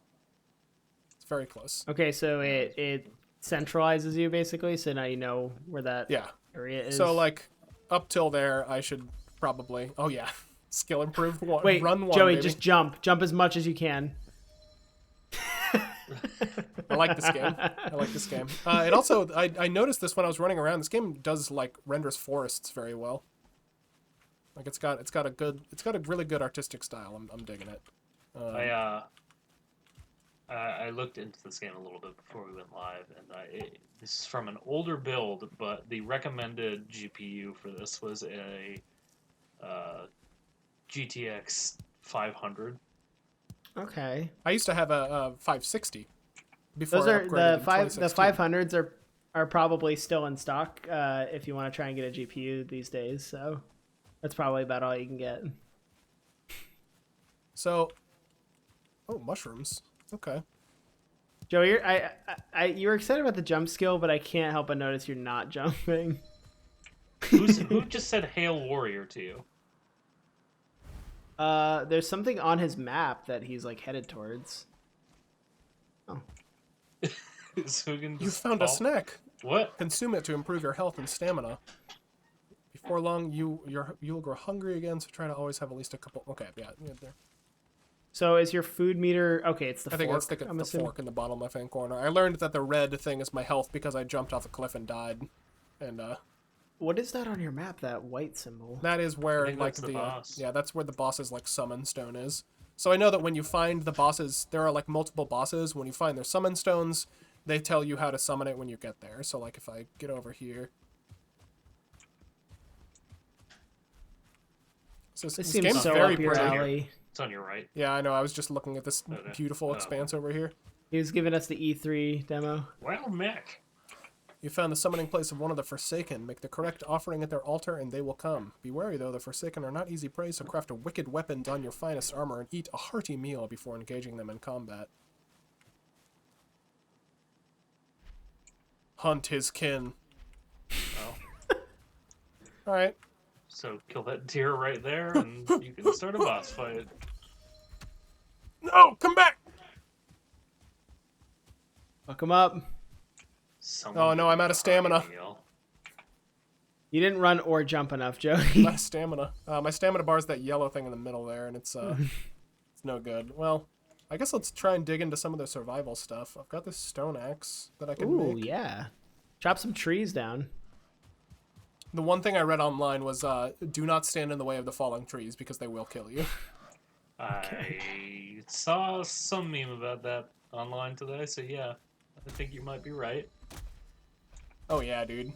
very close. Okay, so it centralizes you basically, so now you know where that area is. So up till there, I should probably. Oh yeah. Skill improved one. Wait, run one, Joey, baby. just jump as much as you can. I like this game. It also, I noticed this when I was running around. This game does renders forests very well. It's got a really good artistic style. I'm digging it. I looked into this game a little bit before we went live, and this is from an older build, but the recommended GPU for this was a GTX 500. Okay. I used to have a 560 before Those I are upgraded the in 2016. 500s are probably still in stock if you want to try and get a GPU these days. So that's probably about all you can get. So, oh, mushrooms. Okay. Joe, you were excited about the jump skill, but I can't help but notice you're not jumping. Who just said "Hail Warrior" to you? There's something on his map that he's like headed towards. Oh. You found a snack. What? Consume it to improve your health and stamina. Before long, you'll grow hungry again, so try to always have at least a couple. Okay, yeah, there. So is your food meter? Okay, it's the fork. I think that's the fork in the bottom left-hand corner. I learned that the red thing is my health because I jumped off a cliff and died. And what is that on your map? That white symbol? that is where like the boss. yeah, that's where the boss's like summon stone is. So I know that when you find the bosses, there are like multiple bosses. When you find their summon stones, they tell you how to summon it when you get there. So like if I get over here. So This this seems game's so very up your pretty. alley. It's on your right. Yeah, I know. I was just looking at this Okay. beautiful Oh. expanse over here. He was giving us the E3 demo. Well, Mick. You found the summoning place of one of the Forsaken. Make the correct offering at their altar, and they will come. Be wary, though, the Forsaken are not easy prey, so craft a wicked weapon, don your finest armor, and eat a hearty meal before engaging them in combat. Hunt his kin. Oh. Alright. So kill that deer right there, and you can start a boss fight. No! Come back! Fuck him up. Someone Oh no, I'm out of stamina. You didn't run or jump enough, Joey. I'm out of stamina. My stamina bar is that yellow thing in the middle there, and it's no good. Well, I guess let's try and dig into some of the survival stuff. I've got this stone axe that I can Ooh, make. yeah. Chop some trees down. The one thing I read online was do not stand in the way of the falling trees because they will kill you. I saw some meme about that online today, so yeah, I think you might be right. Oh yeah, dude.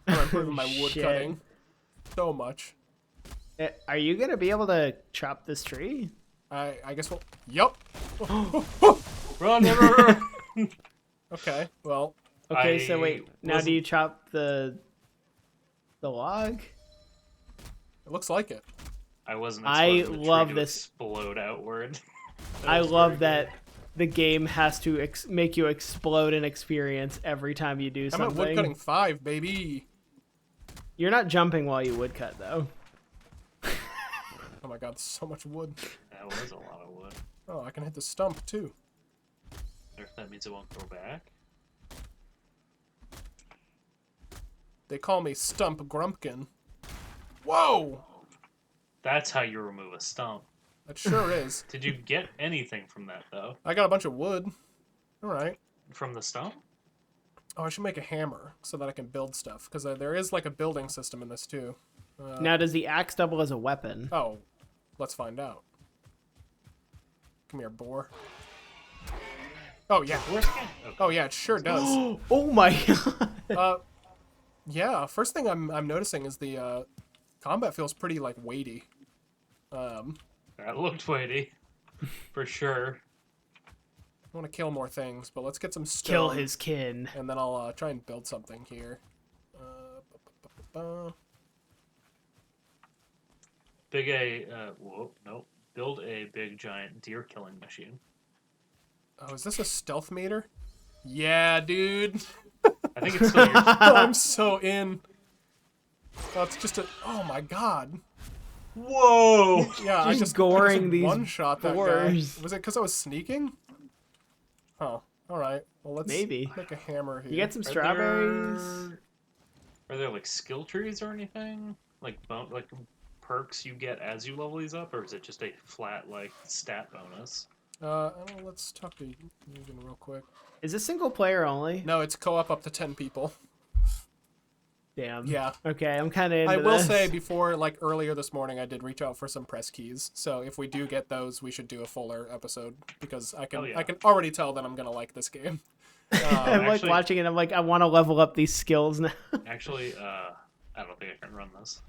I'm improving my wood Shit. cutting so much. Are you gonna be able to chop this tree? I guess we'll... Yup! Run! Okay, well... Okay, so wait. Now wasn't- do you chop the log? It looks like it. I wasn't I expecting the love tree to this. explode outward. I was love very that the game has to make you explode an experience every time you do I'm something. at woodcutting 5, baby! You're not jumping while you woodcut, though. Oh my god, so much wood. That was a lot of wood. Oh, I can hit the stump, too. I wonder if that means it won't go back. They call me Stump Grumpkin. Whoa! That's how you remove a stump. That sure is. Did you get anything from that, though? I got a bunch of wood. Alright. From the stump? Oh, I should make a hammer so that I can build stuff. Because there is like a building system in this, too. Now, does the axe double as a weapon? Oh, let's find out. Come here, boar. Oh, yeah. Where's that? Okay. Oh, yeah, it sure does. Oh my god! Yeah, first thing I'm noticing is the combat feels pretty, like, weighty. That looked weighty. For sure. I want to kill more things, but let's get some stone. Kill his kin. And then I'll try and build something here. Whoa, nope. Build a big giant deer killing machine. Oh, is this a stealth meter? Yeah, dude. I think it's still your... I'm so in. Oh, it's just a... Oh, my God. Whoa! Yeah, I just goring these one-shot that guy. boars. Was it because I was sneaking? Oh, alright. Well, let's Maybe. make a hammer here. You get some strawberries? Are there like skill trees or anything? Like perks you get as you level these up, or is it just a flat like stat bonus? Let's talk to Eugen real quick. Is this single player only? No, it's co-op up to 10 people. Damn. Yeah. Okay, I'm kind of into I will this. say before, like earlier this morning, I did reach out for some press keys. So if we do get those, we should do a fuller episode because I can already tell that I'm gonna like this game. I'm like actually- watching it. I'm like, I want to level up these skills now. Actually, I don't think I can run this.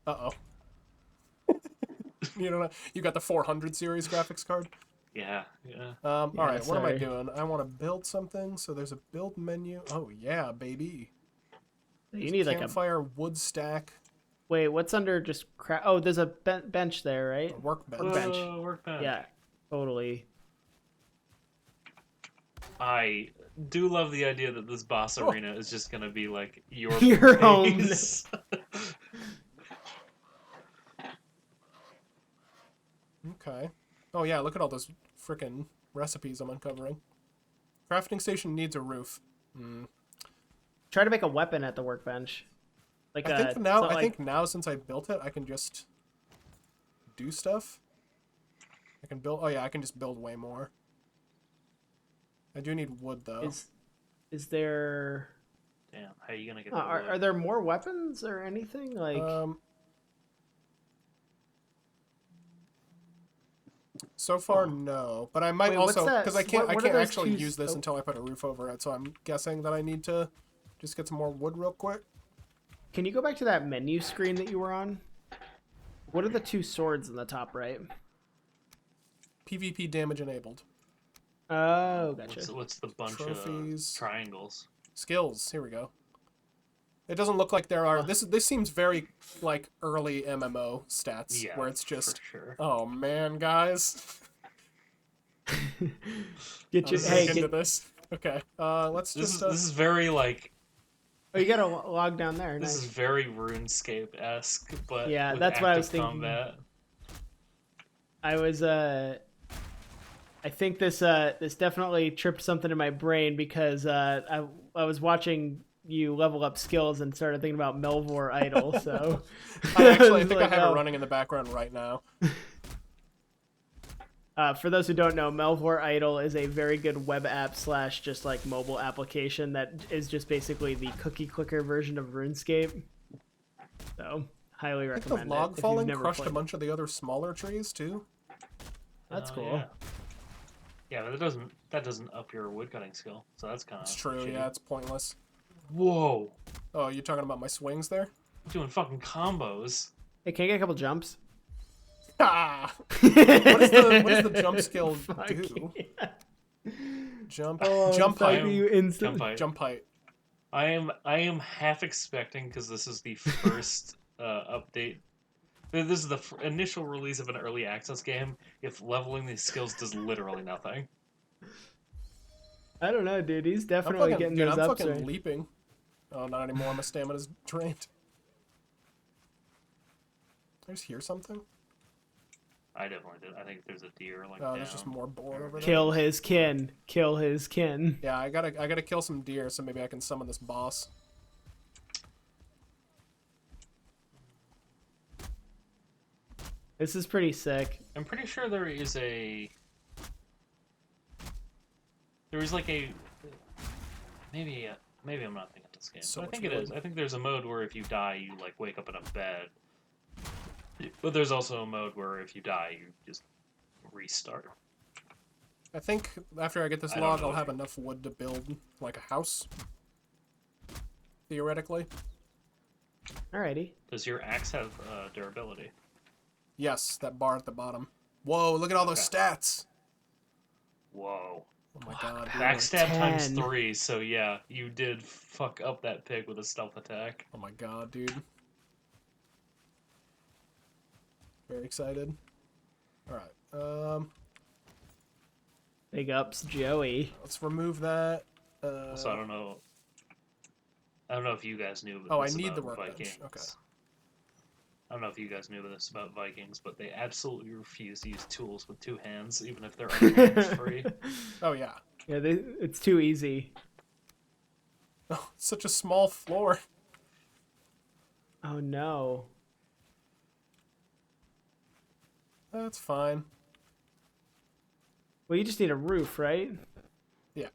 Uh oh. You know, you got the 400 series graphics card. Yeah. All right, what am I sorry. doing? I want to build something. So there's a build menu. Oh yeah, baby. You need like a Campfire, wood stack, wait. What's under just crap? Oh, there's a bench there, right? a workbench. Workbench. Workbench. Yeah, totally. I do love the idea that this boss arena is just gonna be like your own. base. Okay. Oh yeah, look at all those frickin' recipes I'm uncovering. Crafting station needs a roof. Try to make a weapon at the workbench. Like I think it's now. not I like- think now since I built it, I can just do stuff. I can build. Oh yeah, I can just build way more. I do need wood though. Is there? Damn, how are you gonna get the Are wood? there more weapons or anything like? So far, no. But I might Wait, what's also that? because I can't. What I are can't those actually two use this oh. until I put a roof over it. So I'm guessing that I need to just get some more wood real quick. Can you go back to that menu screen that you were on? What are the two swords in the top right? PvP damage enabled. Oh, gotcha. What's the bunch Trophies. of triangles? Skills. Here we go. It doesn't look like there are. This seems very like early MMO stats, Yeah, where it's just, for sure. oh man, guys, Get you. I'm Hey, into get, this. Okay, let's This just. is very like oh, you gotta log down there. this Nice. is very RuneScape-esque, but Yeah, with that's what I was active thinking. combat. I was I think this definitely tripped something in my brain because I was watching you level up skills and started thinking about Melvor Idol. So I was think like, I have oh. it running in the background right now. For those who don't know, Melvor Idol is a very good web app / just like mobile application that is just basically the cookie clicker version of RuneScape. So highly I think the recommend it. log if you've falling never crushed a played. bunch of the other smaller trees too. That's Oh, cool. Yeah, but that doesn't up your woodcutting skill, so that's kind of. It's true. Yeah, it's pointless. Whoa, Oh, you talking about my swings there? doing fucking combos. Hey, can I get a couple jumps? Ah! What does the jump skill Fuck do? yeah. Jump. Oh, jump fuck height. you instantly. Jump height. Jump height. I am half expecting, because this is the first update. This is the initial release of an early access game. If leveling these skills does literally nothing. I don't know, dude. He's I'm definitely fucking, getting dude, those I'm ups. fucking Right? leaping. Oh, not anymore. My stamina's drained. Did I just hear something? I definitely did. I think there's a deer like Oh, down. there's just more boar over there. Kill his kin. Kill his kin. Yeah, I gotta kill some deer so maybe I can summon this boss. This is pretty sick. I'm pretty sure there is a. There is like a. Maybe I'm not thinking of this game. So But I think much it is. I think there's a mode where if you die, you like wake up in a bed. But there's also a mode where if you die, you just restart. I think after I get this I don't log, know I'll if have you- enough wood to build like a house. Theoretically. Alrighty. Does your axe have durability? Yes, that bar at the bottom. Whoa, look at all those stats. Whoa. Oh my god. dude. Backstab times 10. 3, so yeah, you did fuck up that pig with a stealth attack. Oh my god, dude. Very excited. Alright, Big ups, Joey. let's remove that. So I don't know if you guys knew. Oh, I this need the about workbench. Vikings. Okay. I don't know if you guys knew this about Vikings, but they absolutely refuse to use tools with 2 hands, even if they're other hands free. Oh yeah. Yeah, it's too easy. Oh, it's such a small floor. Oh no. That's fine. Well, you just need a roof, right? Yeah.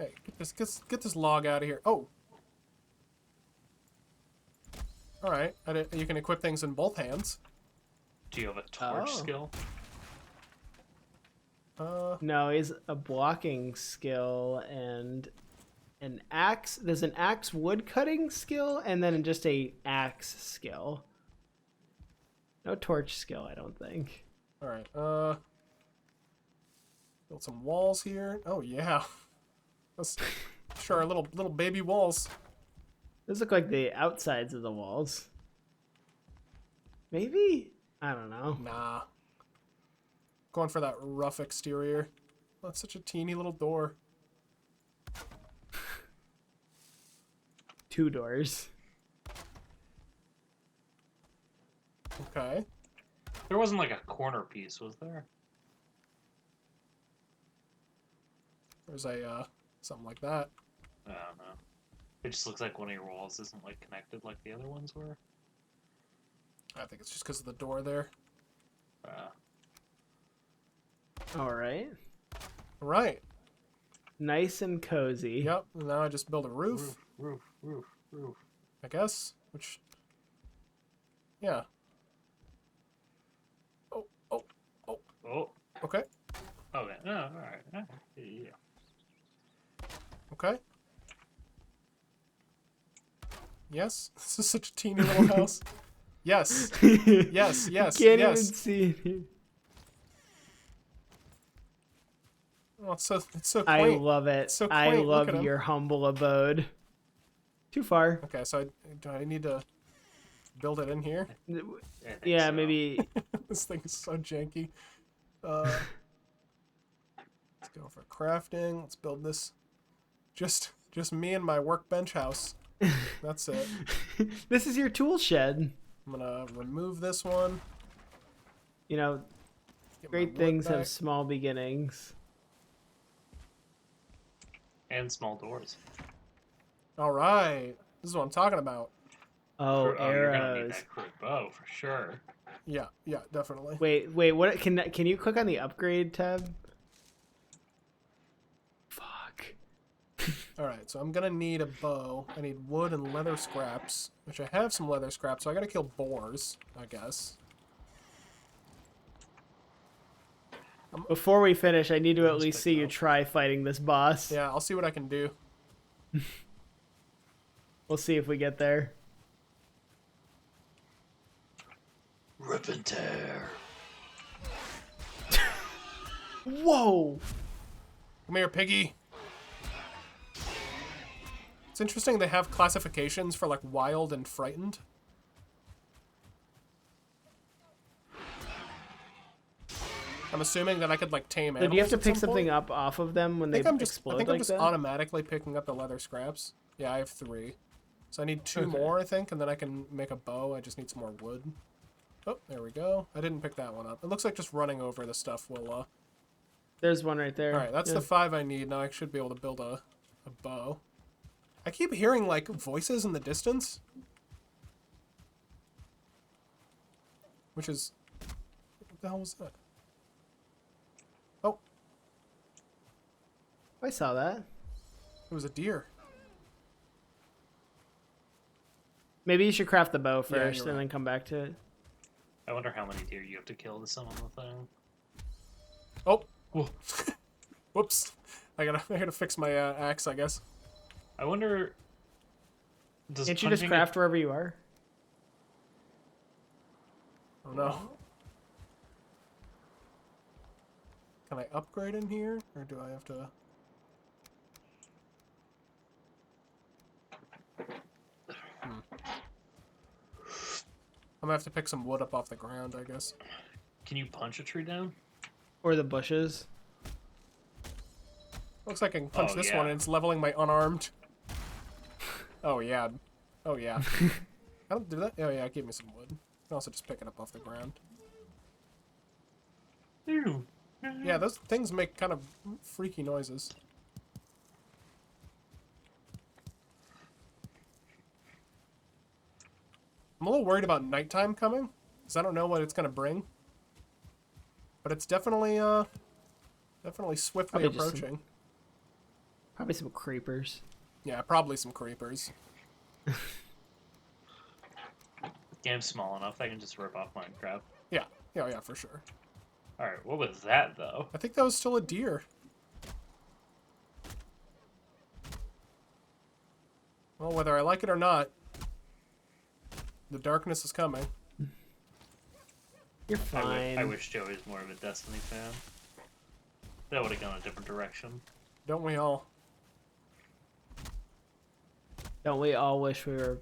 Hey, get this log out of here. Oh. All right. You can equip things in both hands. Do you have a torch Oh. skill? No, he's a blocking skill and an axe. There's an axe wood cutting skill and then just a axe skill. No torch skill, I don't think. All right. Build some walls here. Oh yeah. Let's sure little baby walls. Those look like the outsides of the walls. Maybe? I don't know. Nah. Going for that rough exterior. That's such a teeny little door. 2 doors. Okay. There wasn't like a corner piece, was there? There's a something like that. I don't know. It just looks like one of your walls isn't like connected like the other ones were. I think it's just because of the door there. All right. Right. Nice and cozy. Yep. Now I just build a roof. Roof. I guess. Which. Yeah. Oh. Oh. Okay. Okay. Oh, all right. Yeah. Okay. Yes. This is such a teeny little house. Yes. Yes. Yes. Can't yes. even see it here. Oh, it's so I quaint. love it. So I quaint. Look at love 'em. your humble abode. Too far. Okay, so do I need to build it in here? I think Yeah, so. maybe. This thing is so janky. Let's go for crafting. Let's build this. Just me and my workbench house. That's it. This is your tool shed. I'm gonna remove this one. You know, Get my great wood things back. have small beginnings. And small doors. All right, this is what I'm talking about. Oh, You're gonna need arrows. that crude bow for sure. Yeah, definitely. Wait. What can you click on the upgrade tab? Fuck. All right, so I'm gonna need a bow. I need wood and leather scraps, which I have some leather scraps, so I gotta kill boars, I guess. Before we finish, I need to at Let's least pick see it you up. try fighting this boss. Yeah, I'll see what I can do. We'll see if we get there. Rip and tear. Whoa! Come here, piggy. It's interesting they have classifications for like wild and frightened. I'm assuming that I could like tame So animals. do you have to at pick some something point. up off of them when I they think I explode think like I'm just that? automatically picking up the leather scraps. Yeah, I have 3. So I need 2 more, I think, and then I can make a bow. I just need some more wood. Oh, there we go. I didn't pick that one up. It looks like just running over the stuff will... There's one right there. Alright, that's Yeah. the 5 I need. Now I should be able to build a bow. I keep hearing, like, voices in the distance. Which is... What the hell was that? Oh, I saw that. it was a deer. Maybe you should craft the bow Yeah, first you're and right. then come back to it. I wonder how many deer you have to kill to summon the thing. Oh! Whoa. Whoops. I gotta fix my axe, I guess. I wonder. Does Can't you just punching craft wherever you are? Oh no. Can I upgrade in here? Or do I have to... I'm gonna have to pick some wood up off the ground, I guess. Can you punch a tree down? Or the bushes? Looks like I can punch Oh, this yeah. one and it's leveling my unarmed. Oh yeah. Oh yeah. I don't do that. Oh yeah, give me some wood. I can also just pick it up off the ground. Ew. Yeah, those things make kind of freaky noises. I'm a little worried about nighttime coming, because I don't know what it's going to bring. But it's definitely swiftly Probably just some- approaching. Probably some creepers. Yeah, probably some creepers. Game's small enough, I can just rip off Minecraft. Yeah. Yeah, yeah, for sure. Alright, what was that, though? I think that was still a deer. Well, whether I like it or not, the darkness is coming. You're fine. I wish Joey was more of a Destiny fan. That would have gone a different direction. Don't we all? Don't we all wish we were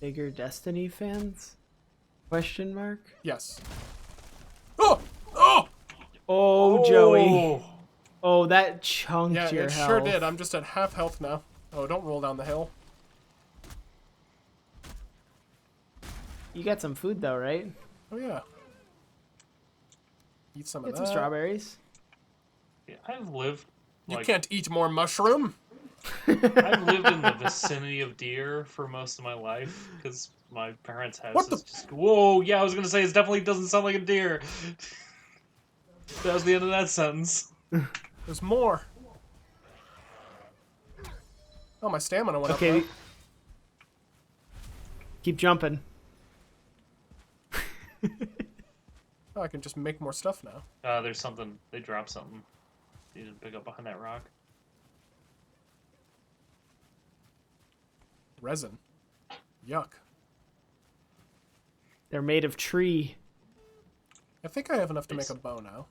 bigger Destiny fans? Question mark? Yes. Oh! Oh! Oh, Joey. Oh, that chunked Yeah, your it health. sure did. I'm just at half health now. Oh, don't roll down the hill. You got some food though, right? Oh, yeah. Eat some of Get that. some strawberries. Yeah, I've lived... You like, can't eat more mushroom. I've lived in the vicinity of deer for most of my life, because my parents' house What is just... Whoa, yeah, I was going to say, it definitely doesn't sound like a deer. That was the end of that sentence. There's more. Oh, my stamina went Okay. up. Keep jumping. Oh, I can just make more stuff now. There's something. They dropped something. You didn't pick up behind that rock. Resin. Yuck. They're made of tree. I think I have enough to make a bow now.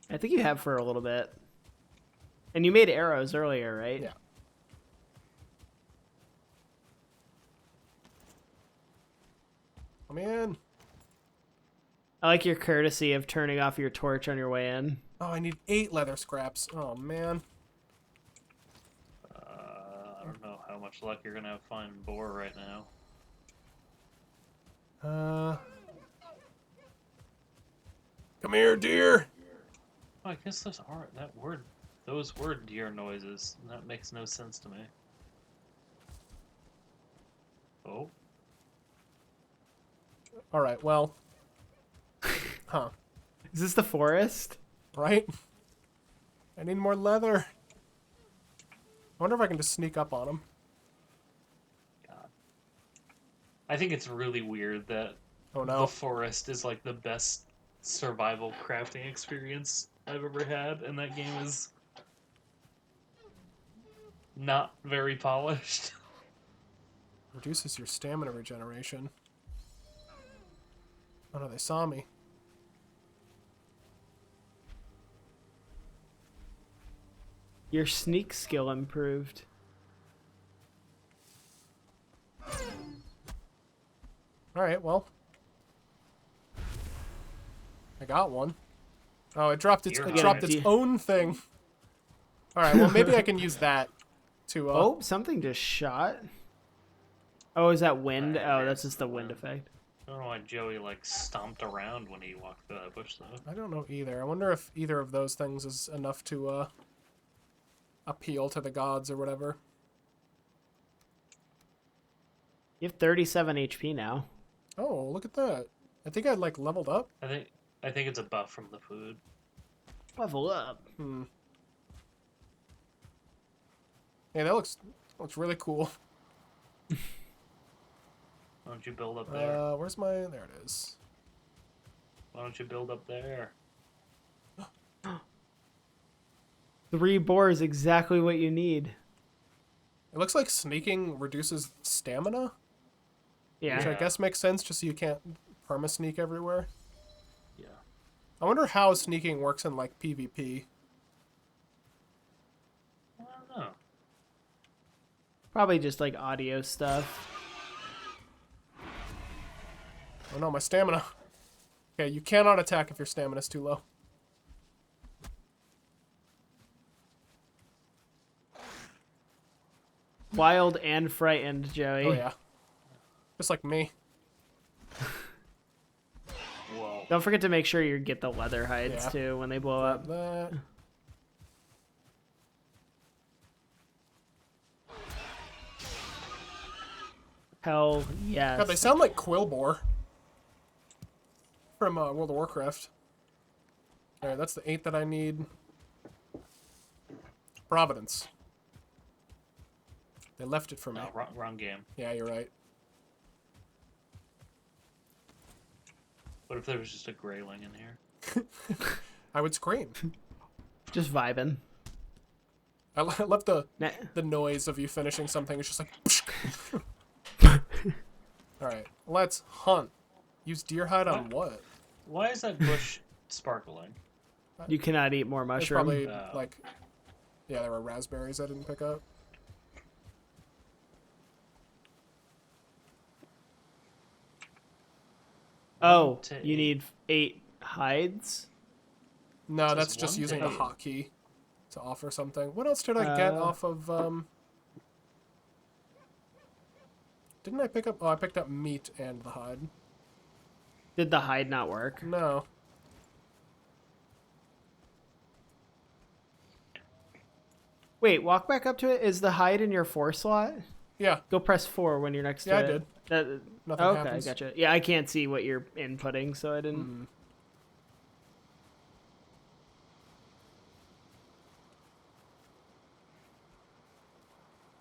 I think you have for a little bit. And you made arrows earlier, right? Yeah. Come in. I like your courtesy of turning off your torch on your way in. Oh, I need 8 leather scraps. Oh, man. I don't know how much luck you're gonna have finding boar right now. Come here, deer. Oh, I guess those were deer noises. That makes no sense to me. Oh. All right, well. Huh. Is this the forest? Right? I need more leather. I wonder if I can just sneak up on him. God. I think it's really weird that Oh, no. the forest is like the best survival crafting experience I've ever had, and that game is not very polished. Reduces your stamina regeneration. Oh, no, they saw me. Your sneak skill improved. Alright, well. I got one. Oh, it dropped its, own thing. Alright, well, maybe I can use that to... Oh, something just shot. Oh, is that wind? Oh, that's just the wind effect. I don't know why Joey, like, stomped around when he walked through that bush, though. I don't know either. I wonder if either of those things is enough to, appeal to the gods or whatever. You have 37 HP now. Oh, look at that. I think I, like, leveled up. I think it's a buff from the food. Level up. Hey, that looks really cool. Why don't you build up there? Where's my... There it is. Why don't you build up there? 3 boar is exactly what you need. It looks like sneaking reduces stamina. Yeah. Which I guess makes sense, just so you can't perma-sneak everywhere. Yeah. I wonder how sneaking works in, like, PvP. I don't know. Probably just like audio stuff. Oh no, my stamina. Okay, you cannot attack if your stamina's too low. Wild and frightened, Joey. Oh yeah. Just like me. Whoa. Don't forget to make sure you get the leather hides Yeah. too when they blow up. That. Hell yes. God, they sound like Quillbore from World of Warcraft. Alright, that's the 8 that I need. Providence. They left it for me. No, wrong game. Yeah, you're right. What if there was just a grayling in here? I would scream. Just vibing. I love the Nah. noise of you finishing something. It's just like. All right, let's hunt. Use deer hide on what? Why is that bush sparkling? You cannot eat more It's mushroom. probably like, yeah, there were raspberries I didn't pick up. Oh, to you eight. need 8 hides? No, Says that's just 1 to using the 8. hotkey to offer something. What else did I get off of? Didn't I pick up? Oh, I picked up meat and the hide. Did the hide not work? No. Wait, walk back up to it. Is the hide in your 4 slot? Yeah. Go press 4 when you're next to Yeah, I it. did. That, Nothing okay, happens. gotcha. Yeah, I can't see what you're inputting, so I didn't.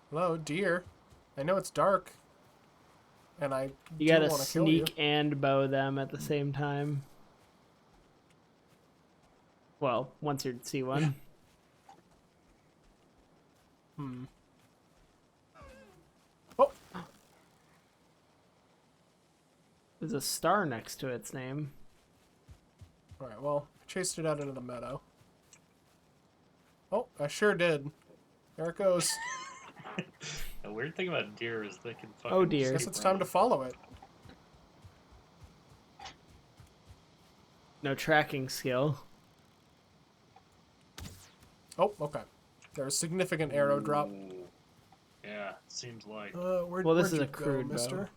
Hello, deer. I know it's dark. And I You do gotta want to kill you. sneak and bow them at the same time. Well, once you see one. Oh, There's a star next to its name. alright, well, I chased it out into the meadow. Oh, I sure did. There it goes. The weird thing about deer is they can fucking. Oh, dear. Guess it's time to follow it. No tracking skill. Oh, okay. There's significant arrow drop. Yeah, seems like Well, this where'd is you a crude bow. mister?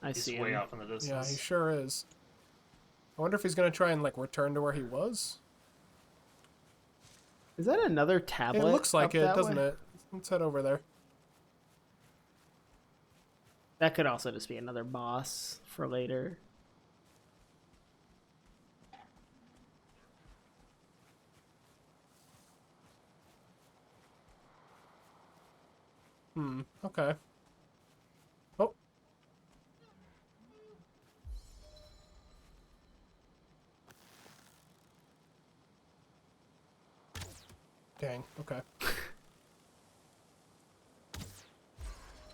I he's see way him. off in the Yeah, distance. he sure is. I wonder if he's gonna try and like return to where he was. Is that another tablet? It looks like up it, that doesn't way? it? Let's head over there. That could also just be another boss for later. Okay. Oh. Dang, okay.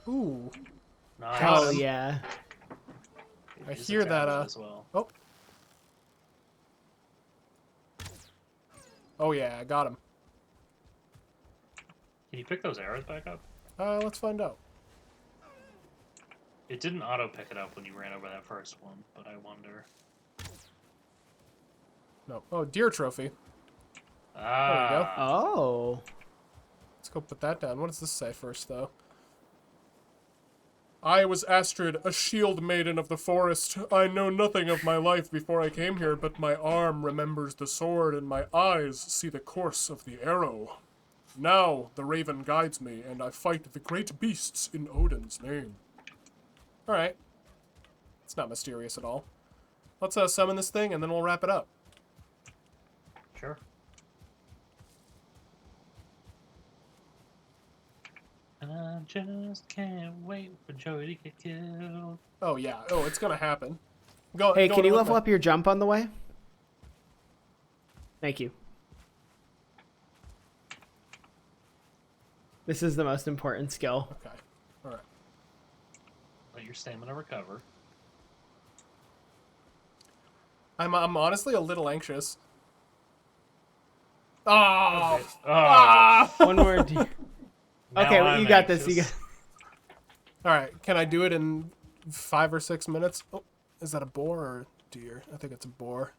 Ooh. Nice. Oh yeah. I Use hear the that, tablet as well. Oh. Oh yeah, I got him. Can you pick those arrows back up? Let's find out. It didn't auto pick it up when you ran over that first one, but I wonder. No. Oh, deer trophy. Ah. Oh. Let's go put that down. What does this say first, though? I was Astrid, a shield maiden of the forest. I know nothing of my life before I came here, but my arm remembers the sword and my eyes see the course of the arrow. Now the raven guides me, and I fight the great beasts in Odin's name. Alright. It's not mysterious at all. Let's summon this thing, and then we'll wrap it up. Sure. And I just can't wait for Joey to get killed. Oh, yeah. Oh, it's gonna happen. Go. Hey, go can you with level me. up your jump on the way? Thank you. This is the most important skill. Okay. Alright. Let your stamina recover. I'm honestly a little anxious. Oh! Okay. Oh, One more. now Okay, I'm you got this. You anxious. got. Alright, can I do it in 5 or 6 minutes? Oh, is that a boar or a deer? I think it's a boar.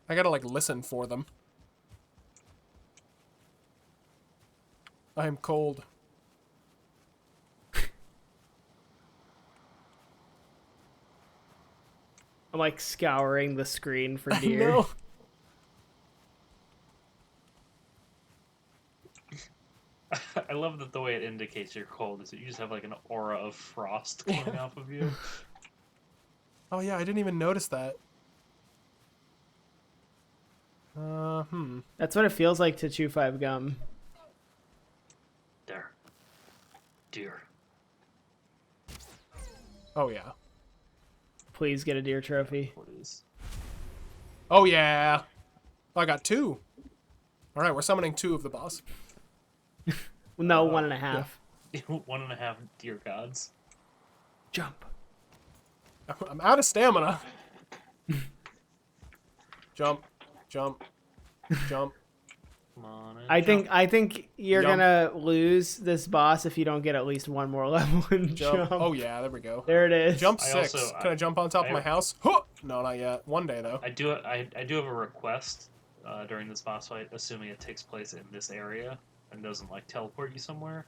I gotta, like, listen for them. I am cold. I'm like scouring the screen for deer. No. I love that the way it indicates you're cold is that you just have like an aura of frost coming off of you. Oh yeah, I didn't even notice that. That's what it feels like to chew 5 gum. There. Deer. Oh yeah. Please get a deer trophy. Please. Oh yeah. I got 2. All right, we're summoning 2 of the boss. No, 1.5. 1.5 deer gods. Jump. I'm out of stamina. Jump, jump, jump. Come on. I think you're Jump. gonna lose this boss if you don't get at least 1 more level and Jump. jump. Oh yeah, there we go. There it is. Jump I 6. also- Can I jump on top of my house? Huh! No, not yet. One day though. I do have a request during this boss fight, assuming it takes place in this area and doesn't like teleport you somewhere.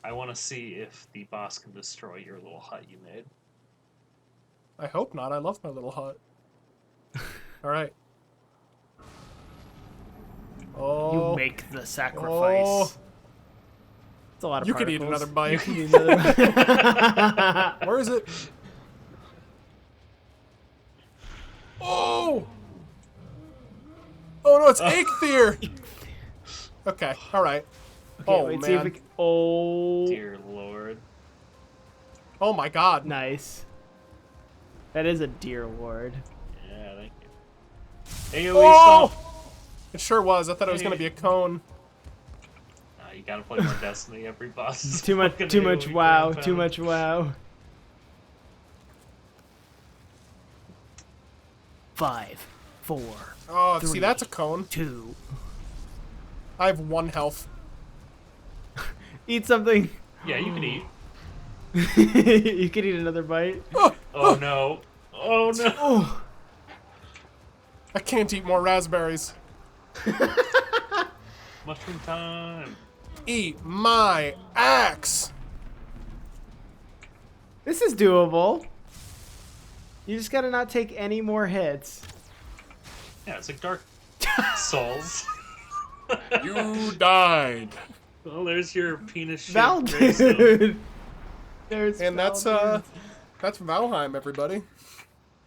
I want to see if the boss can destroy your little hut you made. I hope not. I love my little hut. All right. Oh. You make the sacrifice. Oh. It's a lot of You could eat particles. another bite. You can eat another bite. Where is it? Oh! Oh no, it's Eikthyr! Okay, alright. Okay, Oh wait, see if man. we can... Dear Lord. Oh my god. Nice. That is a deer ward. Yeah, thank you. AoE Oh! stomp. It sure was. I thought it was gonna be a cone. Nah, you gotta play more Destiny. Every boss is Too much fucking WoW. AoE Too compound. much WoW. 5, 4, Oh, see, 3, that's a cone. 2. I have 1 health. Eat something. Yeah, you can eat. You could eat another bite. Oh no. Oh no. Oh. I can't eat more raspberries. Mushroom time. Eat my axe! This is doable. You just gotta not take any more hits. Yeah, it's like Dark Souls. You died. Well, there's your penis-shaped Val gravestone. dude. There's And Val that's dude. that's Valheim, everybody.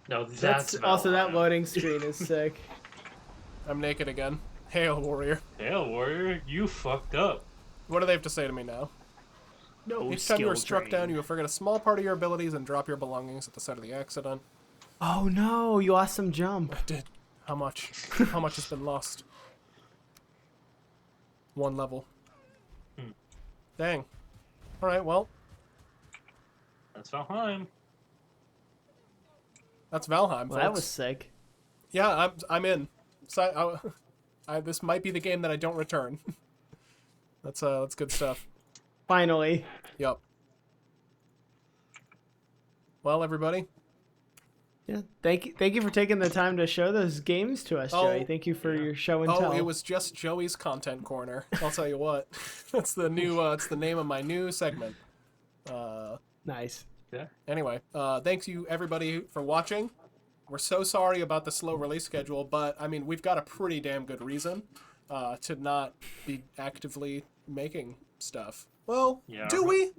No, That's also that Valheim. loading screen is sick. I'm naked again. Hail, warrior. Hail, warrior, you fucked up. What do they have to say to me now? No Each time you are skill struck drain. down, you will forget a small part of your abilities and drop your belongings at the site of the accident. Oh no, you lost some jump. I did. How much? How much has been lost? 1 level. Dang. Alright, well, That's Valheim. that's Valheim, Well, that folks. was sick. Yeah, I'm in. So, this might be the game that I don't return. That's good stuff. Finally. Yup. Well, everybody. Yeah. Thank you for taking the time to show those games to us, Joey. Thank you for your show and tell. Oh, it was just Joey's content corner. I'll tell you what. That's the new. It's the name of my new segment. Nice. Yeah. Anyway, thanks you everybody for watching. We're so sorry about the slow release schedule, but I mean we've got a pretty damn good reason to not be actively making stuff. Well, Yeah. do we?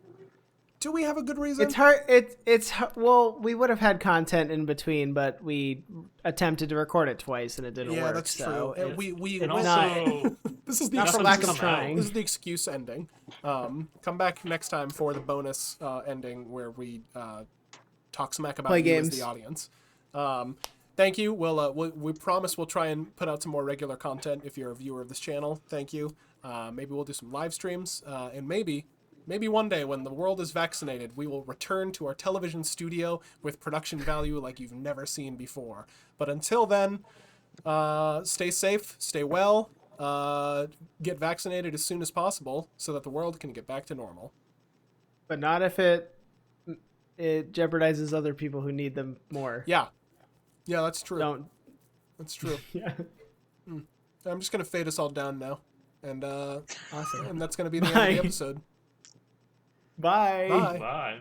Do we have a good reason? It's hard. Well, we would have had content in between, but we attempted to record it twice and it didn't Yeah, work. that's so true. it- We And went- also, this is the Not for excuse lack of ending. trying. This is the excuse ending. Come back next time for the bonus ending where we talk smack about Play you games. as the audience. Thank you. We promise we'll try and put out some more regular content if you're a viewer of this channel. Thank you. Maybe we'll do some live streams, and maybe one day when the world is vaccinated, we will return to our television studio with production value like you've never seen before. But until then, stay safe, stay well, get vaccinated as soon as possible so that the world can get back to normal. but not if it jeopardizes other people who need them more. Yeah, that's true. Don't. That's true. Yeah. I'm just gonna fade us all down now, and Awesome. and that's gonna be the end of Bye. the episode. Bye. Bye. bye.